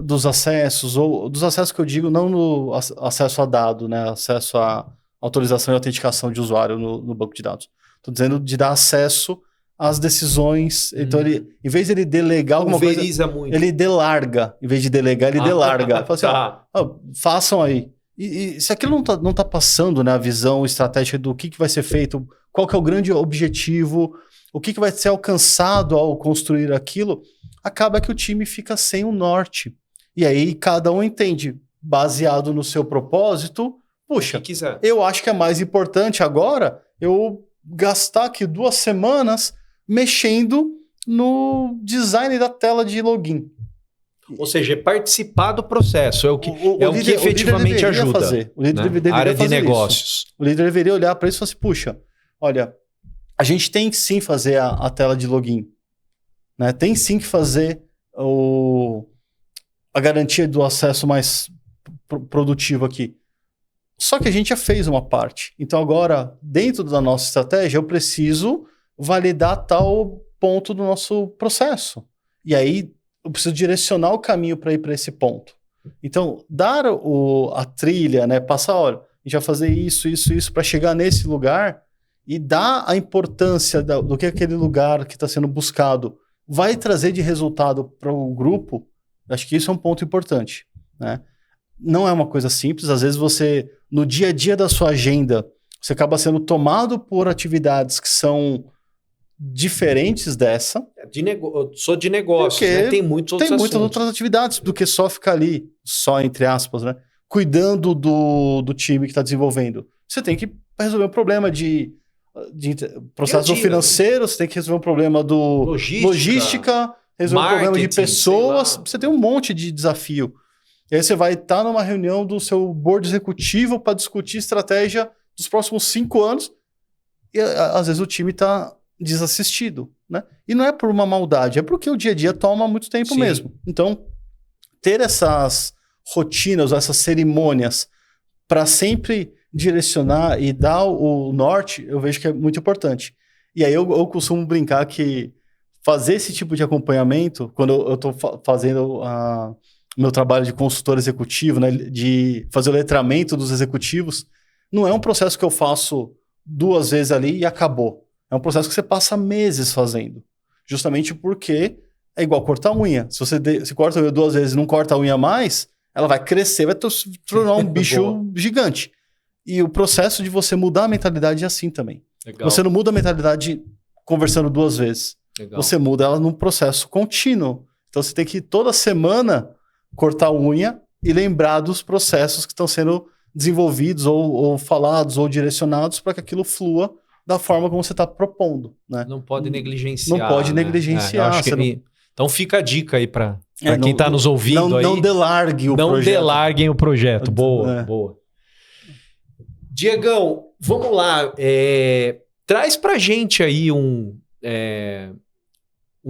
dos acessos, ou dos acessos que eu digo não no acesso a dado, né? Acesso a autorização e autenticação de usuário no banco de dados. Estou dizendo de dar acesso às decisões. Então, em vez de ele delegar alguma coisa, muito. ele delarga. Em vez de delegar, ele delarga. Fala assim, façam aí. E se aquilo não tá passando, né, a visão estratégica do que vai ser feito, qual que é o grande objetivo, o que vai ser alcançado ao construir aquilo, acaba que o time fica sem um norte. E aí cada um entende, baseado no seu propósito, puxa, eu acho que é mais importante agora eu gastar aqui 2 semanas mexendo no design da tela de login. Ou seja, participar do processo é o que efetivamente ajuda. O líder deveria área fazer de negócios. Isso. O líder deveria olhar para isso e falar assim, puxa, olha, a gente tem que sim fazer a tela de login. Né? Tem sim que fazer a garantia do acesso mais produtivo aqui. Só que a gente já fez uma parte. Então agora, dentro da nossa estratégia, eu preciso validar tal ponto do nosso processo. E aí eu preciso direcionar o caminho para ir para esse ponto. Então, dar a trilha, né, passar, olha, a gente vai fazer isso para chegar nesse lugar e dar a importância do que aquele lugar que está sendo buscado vai trazer de resultado para o grupo. Acho que isso é um ponto importante, né? Não é uma coisa simples. Às vezes você, no dia a dia da sua agenda, você acaba sendo tomado por atividades que são diferentes dessa. Sou de negócios, né? Tem muitas outras atividades do que só ficar ali, só entre aspas, né? Cuidando do time que está desenvolvendo. Você tem que resolver um problema de processo financeiro, você tem que resolver um problema do logística, resolver um problema de pessoas. Você tem um monte de desafio. E aí você vai estar numa reunião do seu board executivo para discutir estratégia dos próximos 5 anos e às vezes o time está desassistido, né? E não é por uma maldade, é porque o dia a dia toma muito tempo mesmo. Então, ter essas rotinas, essas cerimônias para sempre direcionar e dar o norte, eu vejo que é muito importante. E aí eu costumo brincar que fazer esse tipo de acompanhamento, quando eu estou fazendo o meu trabalho de consultor executivo, né, de fazer o letramento dos executivos, não é um processo que eu faço 2 vezes ali e acabou. É um processo que você passa meses fazendo. Justamente porque é igual cortar a unha. Se você corta a unha 2 vezes e não corta a unha mais, ela vai crescer, vai tornar um bicho gigante. E o processo de você mudar a mentalidade é assim também. Legal. Você não muda a mentalidade conversando 2 vezes. Legal. Você muda ela num processo contínuo. Então você tem que toda semana cortar a unha e lembrar dos processos que estão sendo desenvolvidos ou falados ou direcionados para que aquilo flua da forma como você está propondo, né? Não pode negligenciar. Não pode né? negligenciar. Eu acho que não... Então fica a dica aí para quem está nos ouvindo aí. Não delargue o projeto. Não delarguem o projeto. Boa, É. boa. Diegão, vamos lá. Traz pra gente aí um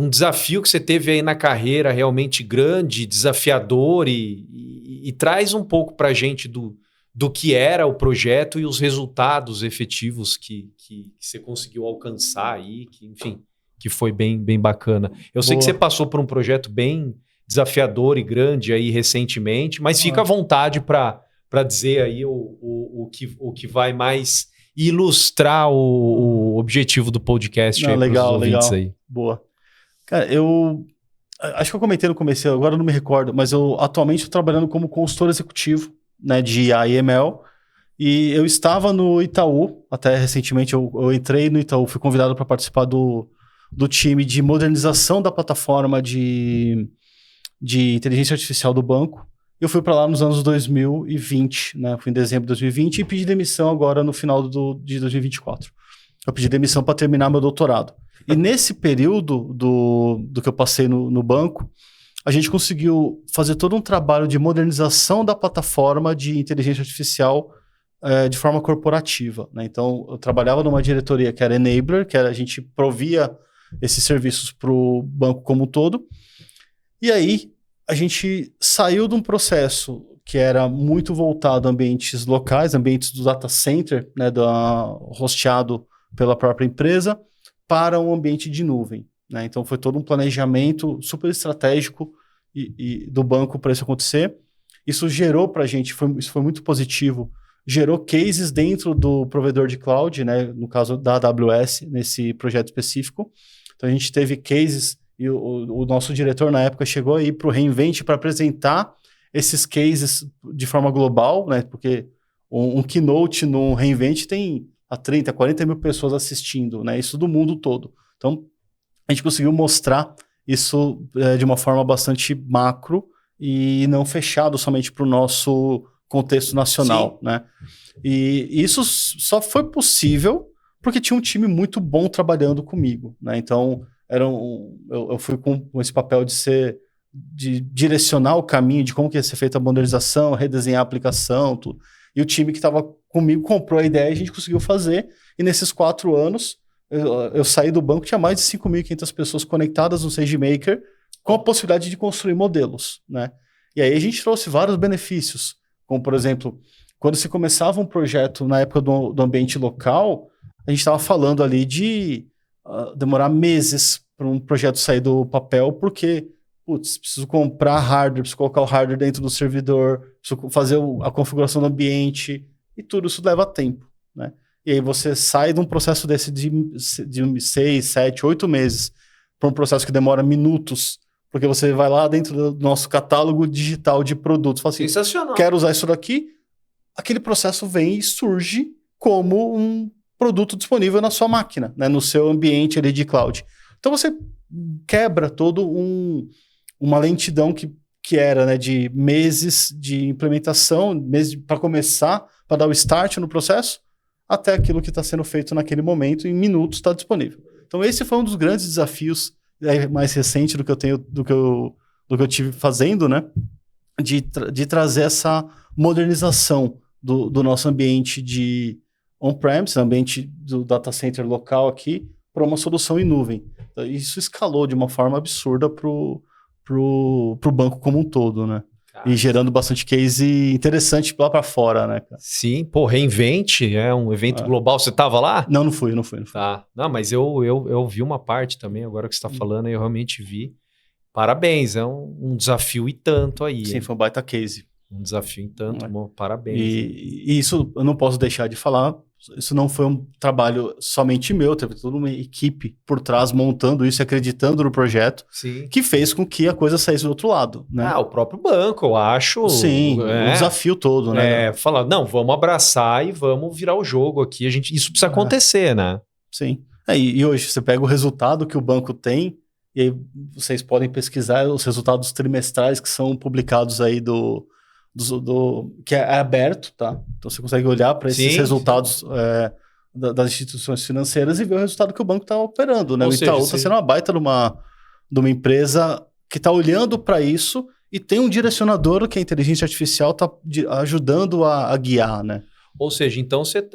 desafio que você teve aí na carreira realmente grande, desafiador e traz um pouco pra gente do que era o projeto e os resultados efetivos que você conseguiu alcançar aí, que, enfim, que foi bem, bem bacana. Eu sei que você passou por um projeto bem desafiador e grande aí recentemente, mas fica à vontade para dizer aí o que vai mais ilustrar o objetivo do podcast. Legal. Aí. Boa. Cara, acho que eu comentei no começo, agora eu não me recordo, mas eu atualmente estou trabalhando como consultor executivo, né, de AI e ML, e eu estava no Itaú, até recentemente eu entrei no Itaú, fui convidado para participar do time de modernização da plataforma de inteligência artificial do banco. Eu fui para lá nos anos 2020, né, fui em dezembro de 2020 e pedi demissão agora no final de 2024. Eu pedi demissão para terminar meu doutorado. E nesse período do que eu passei no banco, a gente conseguiu fazer todo um trabalho de modernização da plataforma de inteligência artificial de forma corporativa, né? Então, eu trabalhava numa diretoria que era Enabler, a gente provia esses serviços para o banco como um todo. E aí, a gente saiu de um processo que era muito voltado a ambientes locais, ambientes do data center, né, hosteado pela própria empresa, para um ambiente de nuvem, né? Então foi todo um planejamento super estratégico do banco para isso acontecer. Isso gerou para a gente, isso foi muito positivo, gerou cases dentro do provedor de cloud, né? No caso da AWS, nesse projeto específico. Então a gente teve cases e o nosso diretor na época chegou aí para o reInvent para apresentar esses cases de forma global, né? Porque um keynote no reInvent tem 30, 40 mil pessoas assistindo, né? Isso do mundo todo. Então, a gente conseguiu mostrar isso de uma forma bastante macro e não fechado somente para o nosso contexto nacional, né? E isso só foi possível porque tinha um time muito bom trabalhando comigo, né? Então, eu fui com esse papel de direcionar o caminho de como que ia ser feita a modernização, redesenhar a aplicação, tudo. E o time que estava comigo comprou a ideia e a gente conseguiu fazer. E nesses 4 anos, eu saí do banco, tinha mais de 5.500 pessoas conectadas no SageMaker, com a possibilidade de construir modelos, né? E aí a gente trouxe vários benefícios, como, por exemplo, quando se começava um projeto na época do ambiente local, a gente estava falando ali de demorar meses para um projeto sair do papel, porque preciso comprar hardware, preciso colocar o hardware dentro do servidor, preciso fazer a configuração do ambiente, e tudo isso leva tempo, né? E aí você sai de um processo desse de 6, 7, 8 meses para um processo que demora minutos, porque você vai lá dentro do nosso catálogo digital de produtos, fala assim, sensacional, quero usar isso daqui, aquele processo vem e surge como um produto disponível na sua máquina, né, no seu ambiente ali de cloud. Então você quebra todo uma lentidão que era, né, de meses de implementação, meses para começar, para dar o start no processo, até aquilo que está sendo feito naquele momento, em minutos está disponível. Então esse foi um dos grandes desafios mais recente do que eu tive fazendo, né, de trazer essa modernização do nosso ambiente de on-premise, ambiente do data center local aqui, para uma solução em nuvem. Então, isso escalou de uma forma absurda pro banco como um todo, né? Cara, e gerando bastante case interessante lá para fora, né, cara? Sim, pô, reInvent é um evento global. Você estava lá? Não fui. Tá. Não, mas eu vi uma parte também, agora que você está falando, eu realmente vi. Parabéns, é um desafio e tanto aí. Sim, foi um baita case. Um desafio e tanto, parabéns. E isso eu não posso deixar de falar isso não foi um trabalho somente meu, teve toda uma equipe por trás montando isso, acreditando no projeto, Sim. que fez com que a coisa saísse do outro lado, né? O próprio banco, eu acho. Sim, o desafio todo, né? Falar, não, vamos abraçar e vamos virar o jogo aqui. Isso precisa acontecer, né? Sim. E hoje você pega o resultado que o banco tem, e aí vocês podem pesquisar os resultados trimestrais que são publicados aí que é aberto, tá? Então você consegue olhar para esses resultados das instituições financeiras e ver o resultado que o banco está operando, né? O Itaú está sendo uma baita de uma empresa que está olhando para isso e tem um direcionador que a inteligência artificial está ajudando a guiar, né? Ou seja, então você,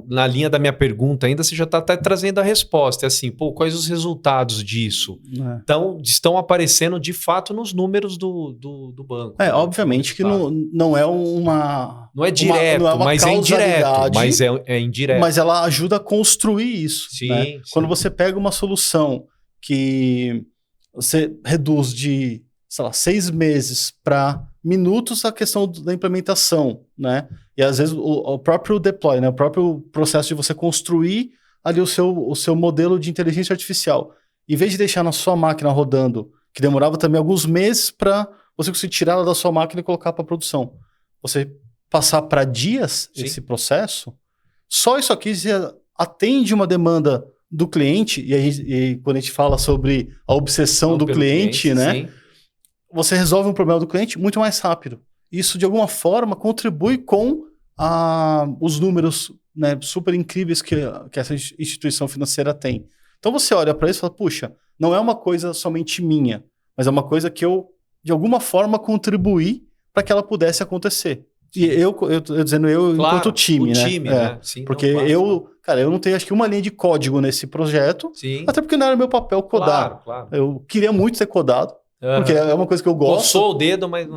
na linha da minha pergunta ainda, você já está trazendo a resposta. É assim, quais os resultados disso? Então, estão aparecendo de fato nos números do banco. Obviamente que não é uma... Não é direto, mas é indireto. Mas é indireto. Mas ela ajuda a construir isso. Sim, né? sim. Quando você pega uma solução que você reduz de, 6 meses para minutos a questão da implementação, né? E às vezes o próprio deploy, né? O próprio processo de você construir ali o seu modelo de inteligência artificial. Em vez de deixar na sua máquina rodando, que demorava também alguns meses para você conseguir tirar ela da sua máquina e colocar para produção. Você passar para dias esse processo, só isso aqui já atende uma demanda do cliente, e quando a gente fala sobre a obsessão do cliente, né? Sim. Você resolve um problema do cliente muito mais rápido. Isso, de alguma forma, contribui com os números, né, super incríveis que essa instituição financeira tem. Então, você olha para isso e fala, puxa, não é uma coisa somente minha, mas é uma coisa que eu, de alguma forma, contribuí para que ela pudesse acontecer. E eu dizendo enquanto time, né? Né? Sim, porque eu não tenho, acho que, uma linha de código nesse projeto, até porque não era meu papel codar. Claro. Eu queria muito ter codado, porque é uma coisa que eu gosto. Coçou o dedo, mas...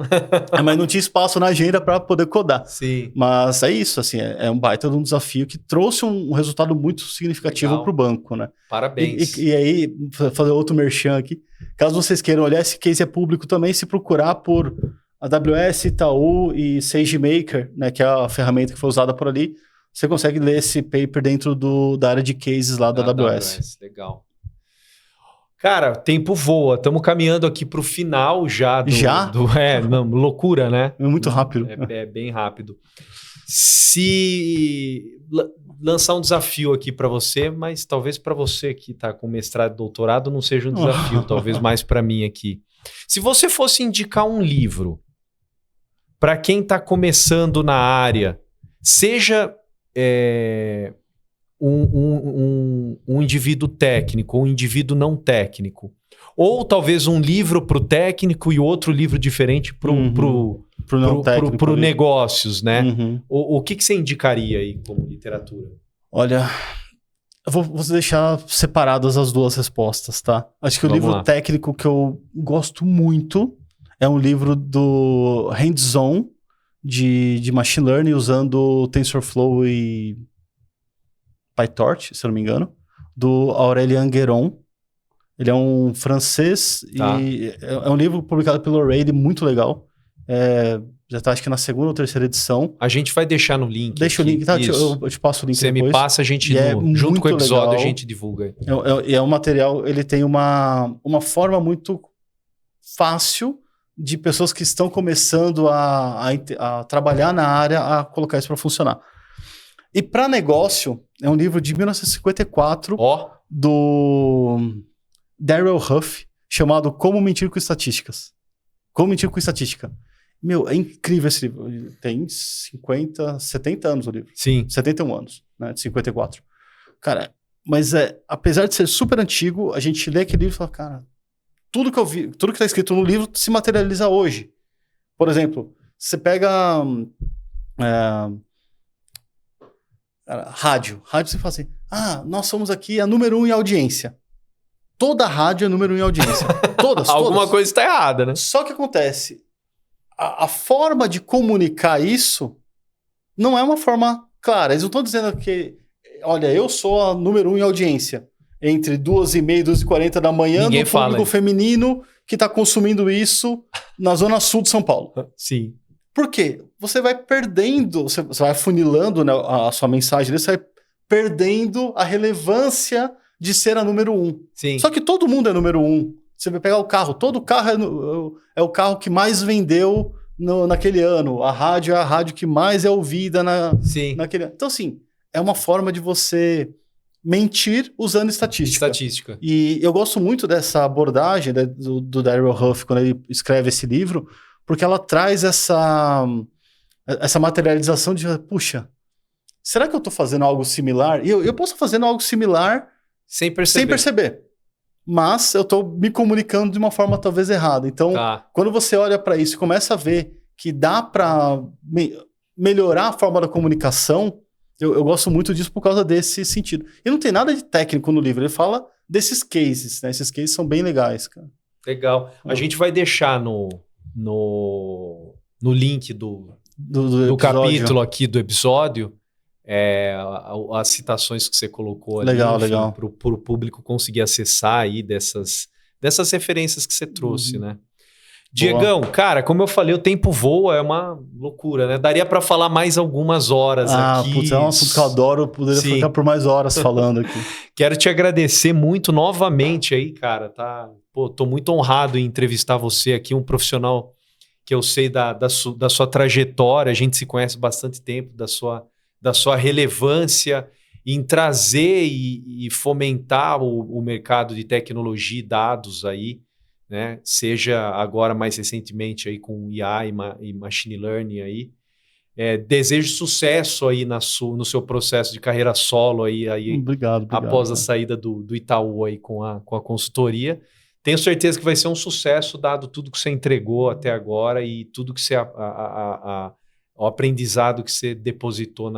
mas não tinha espaço na agenda para poder codar. Sim. Mas é isso, assim, é um baita de um desafio que trouxe um resultado muito significativo para o banco, né? Parabéns. E aí, fazer outro merchan aqui, caso vocês queiram olhar, esse case é público também, se procurar por AWS, Itaú e SageMaker, né, que é a ferramenta que foi usada por ali, você consegue ler esse paper dentro da área de cases lá da AWS. Legal. Cara, tempo voa. Estamos caminhando aqui para o final já. Já? Loucura, né? É muito rápido. É bem rápido. Se lançar um desafio aqui para você, mas talvez para você que está com mestrado e doutorado não seja um desafio, talvez mais para mim aqui. Se você fosse indicar um livro para quem está começando na área, seja um indivíduo técnico ou um indivíduo não técnico, ou talvez um livro para o técnico e outro livro diferente para o negócios, né? O que você indicaria aí como literatura? Olha, eu vou deixar separadas as duas respostas, tá? Acho que o livro técnico que eu gosto muito é um livro do hands-on de machine learning usando TensorFlow e PyTorch, se eu não me engano, do Aurélien Guéron. Ele é um francês e é um livro publicado pelo O'Reilly, muito legal. Já está, acho que na 2ª ou 3ª edição. A gente vai deixar no link. Deixa o link, tá? Eu te passo o link depois. Você me passa, a gente junto com o episódio legal. A gente divulga. É um material, ele tem uma forma muito fácil de pessoas que estão começando a trabalhar na área a colocar isso para funcionar. E para negócio, é um livro de 1954 do Darrell Huff, chamado Como Mentir com Estatísticas. Como Mentir com Estatística. Meu, é incrível esse livro. Tem 70 anos o livro. Sim. 71 anos, né? De 54. Cara, mas apesar de ser super antigo, a gente lê aquele livro e fala, cara, tudo que eu vi, tudo que está escrito no livro se materializa hoje. Por exemplo, você pega rádio. Rádio você fala assim, nós somos aqui a número 1 em audiência. Toda rádio é número 1 em audiência. Todas. Alguma coisa está errada, né? Só que acontece, a forma de comunicar isso não é uma forma clara. Eles não estão dizendo que, olha, eu sou a número 1 em audiência. Entre 2h30 e 2h40 da manhã, ninguém no público feminino que está consumindo isso na zona sul de São Paulo. Sim. Por quê? Você vai perdendo, você vai afunilando, né, a sua mensagem, você vai perdendo a relevância de ser a número 1. Sim. Só que todo mundo é número 1. Você vai pegar o carro, todo carro é o carro que mais vendeu naquele ano. A rádio é a rádio que mais é ouvida naquele ano. Então, assim, é uma forma de você mentir usando estatística. E eu gosto muito dessa abordagem do Darrell Huff quando ele escreve esse livro, porque ela traz essa materialização de, puxa, será que eu estou fazendo algo similar? E eu posso estar fazendo algo similar sem perceber. Mas eu estou me comunicando de uma forma talvez errada. Então, quando você olha para isso e começa a ver que dá para melhorar a forma da comunicação, eu gosto muito disso por causa desse sentido. E não tem nada de técnico no livro, ele fala desses cases, né? Esses cases são bem legais, cara. Legal. A gente vai deixar no link do capítulo aqui do episódio as citações que você colocou ali. Legal. Para o público conseguir acessar aí dessas referências que você trouxe, né? Diegão, cara, como eu falei, o tempo voa, é uma loucura, né? Daria para falar mais algumas horas aqui. Putz, é um assunto que eu adoro, poderia ficar por mais horas falando aqui. Quero te agradecer muito novamente aí, cara, tá? Pô, tô muito honrado em entrevistar você aqui, um profissional que eu sei da sua trajetória, a gente se conhece há bastante tempo, da sua relevância em trazer e fomentar o mercado de tecnologia e dados aí, né? Seja agora mais recentemente aí com IA e Machine Learning aí. Desejo sucesso aí no seu processo de carreira solo aí obrigado, após a saída do Itaú aí com a consultoria. Tenho certeza que vai ser um sucesso dado tudo que você entregou até agora e tudo que você o aprendizado que você depositou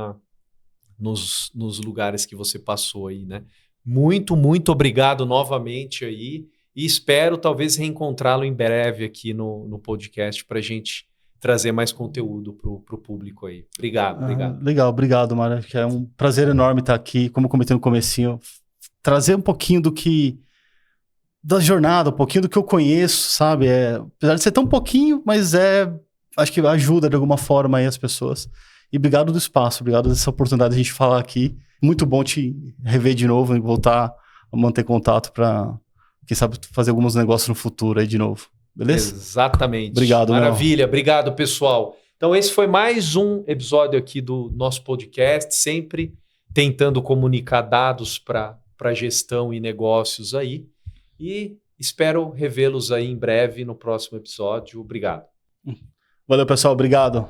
nos lugares que você passou aí, né? Muito, muito obrigado novamente aí. E espero talvez reencontrá-lo em breve aqui no podcast para a gente trazer mais conteúdo para o público aí. Obrigado. Legal, obrigado, Mara. É um prazer enorme estar aqui, como eu comentei no comecinho, trazer um pouquinho da jornada, um pouquinho do que eu conheço, sabe? Apesar de ser tão pouquinho, mas acho que ajuda de alguma forma aí as pessoas. E obrigado do espaço, obrigado dessa oportunidade de a gente falar aqui. Muito bom te rever de novo e voltar a manter contato para, quem sabe, fazer alguns negócios no futuro aí de novo. Beleza? Exatamente. Obrigado, Maravilha. Obrigado, pessoal. Então, esse foi mais um episódio aqui do nosso podcast, sempre tentando comunicar dados para gestão e negócios aí. E espero revê-los aí em breve no próximo episódio. Obrigado. Valeu, pessoal. Obrigado.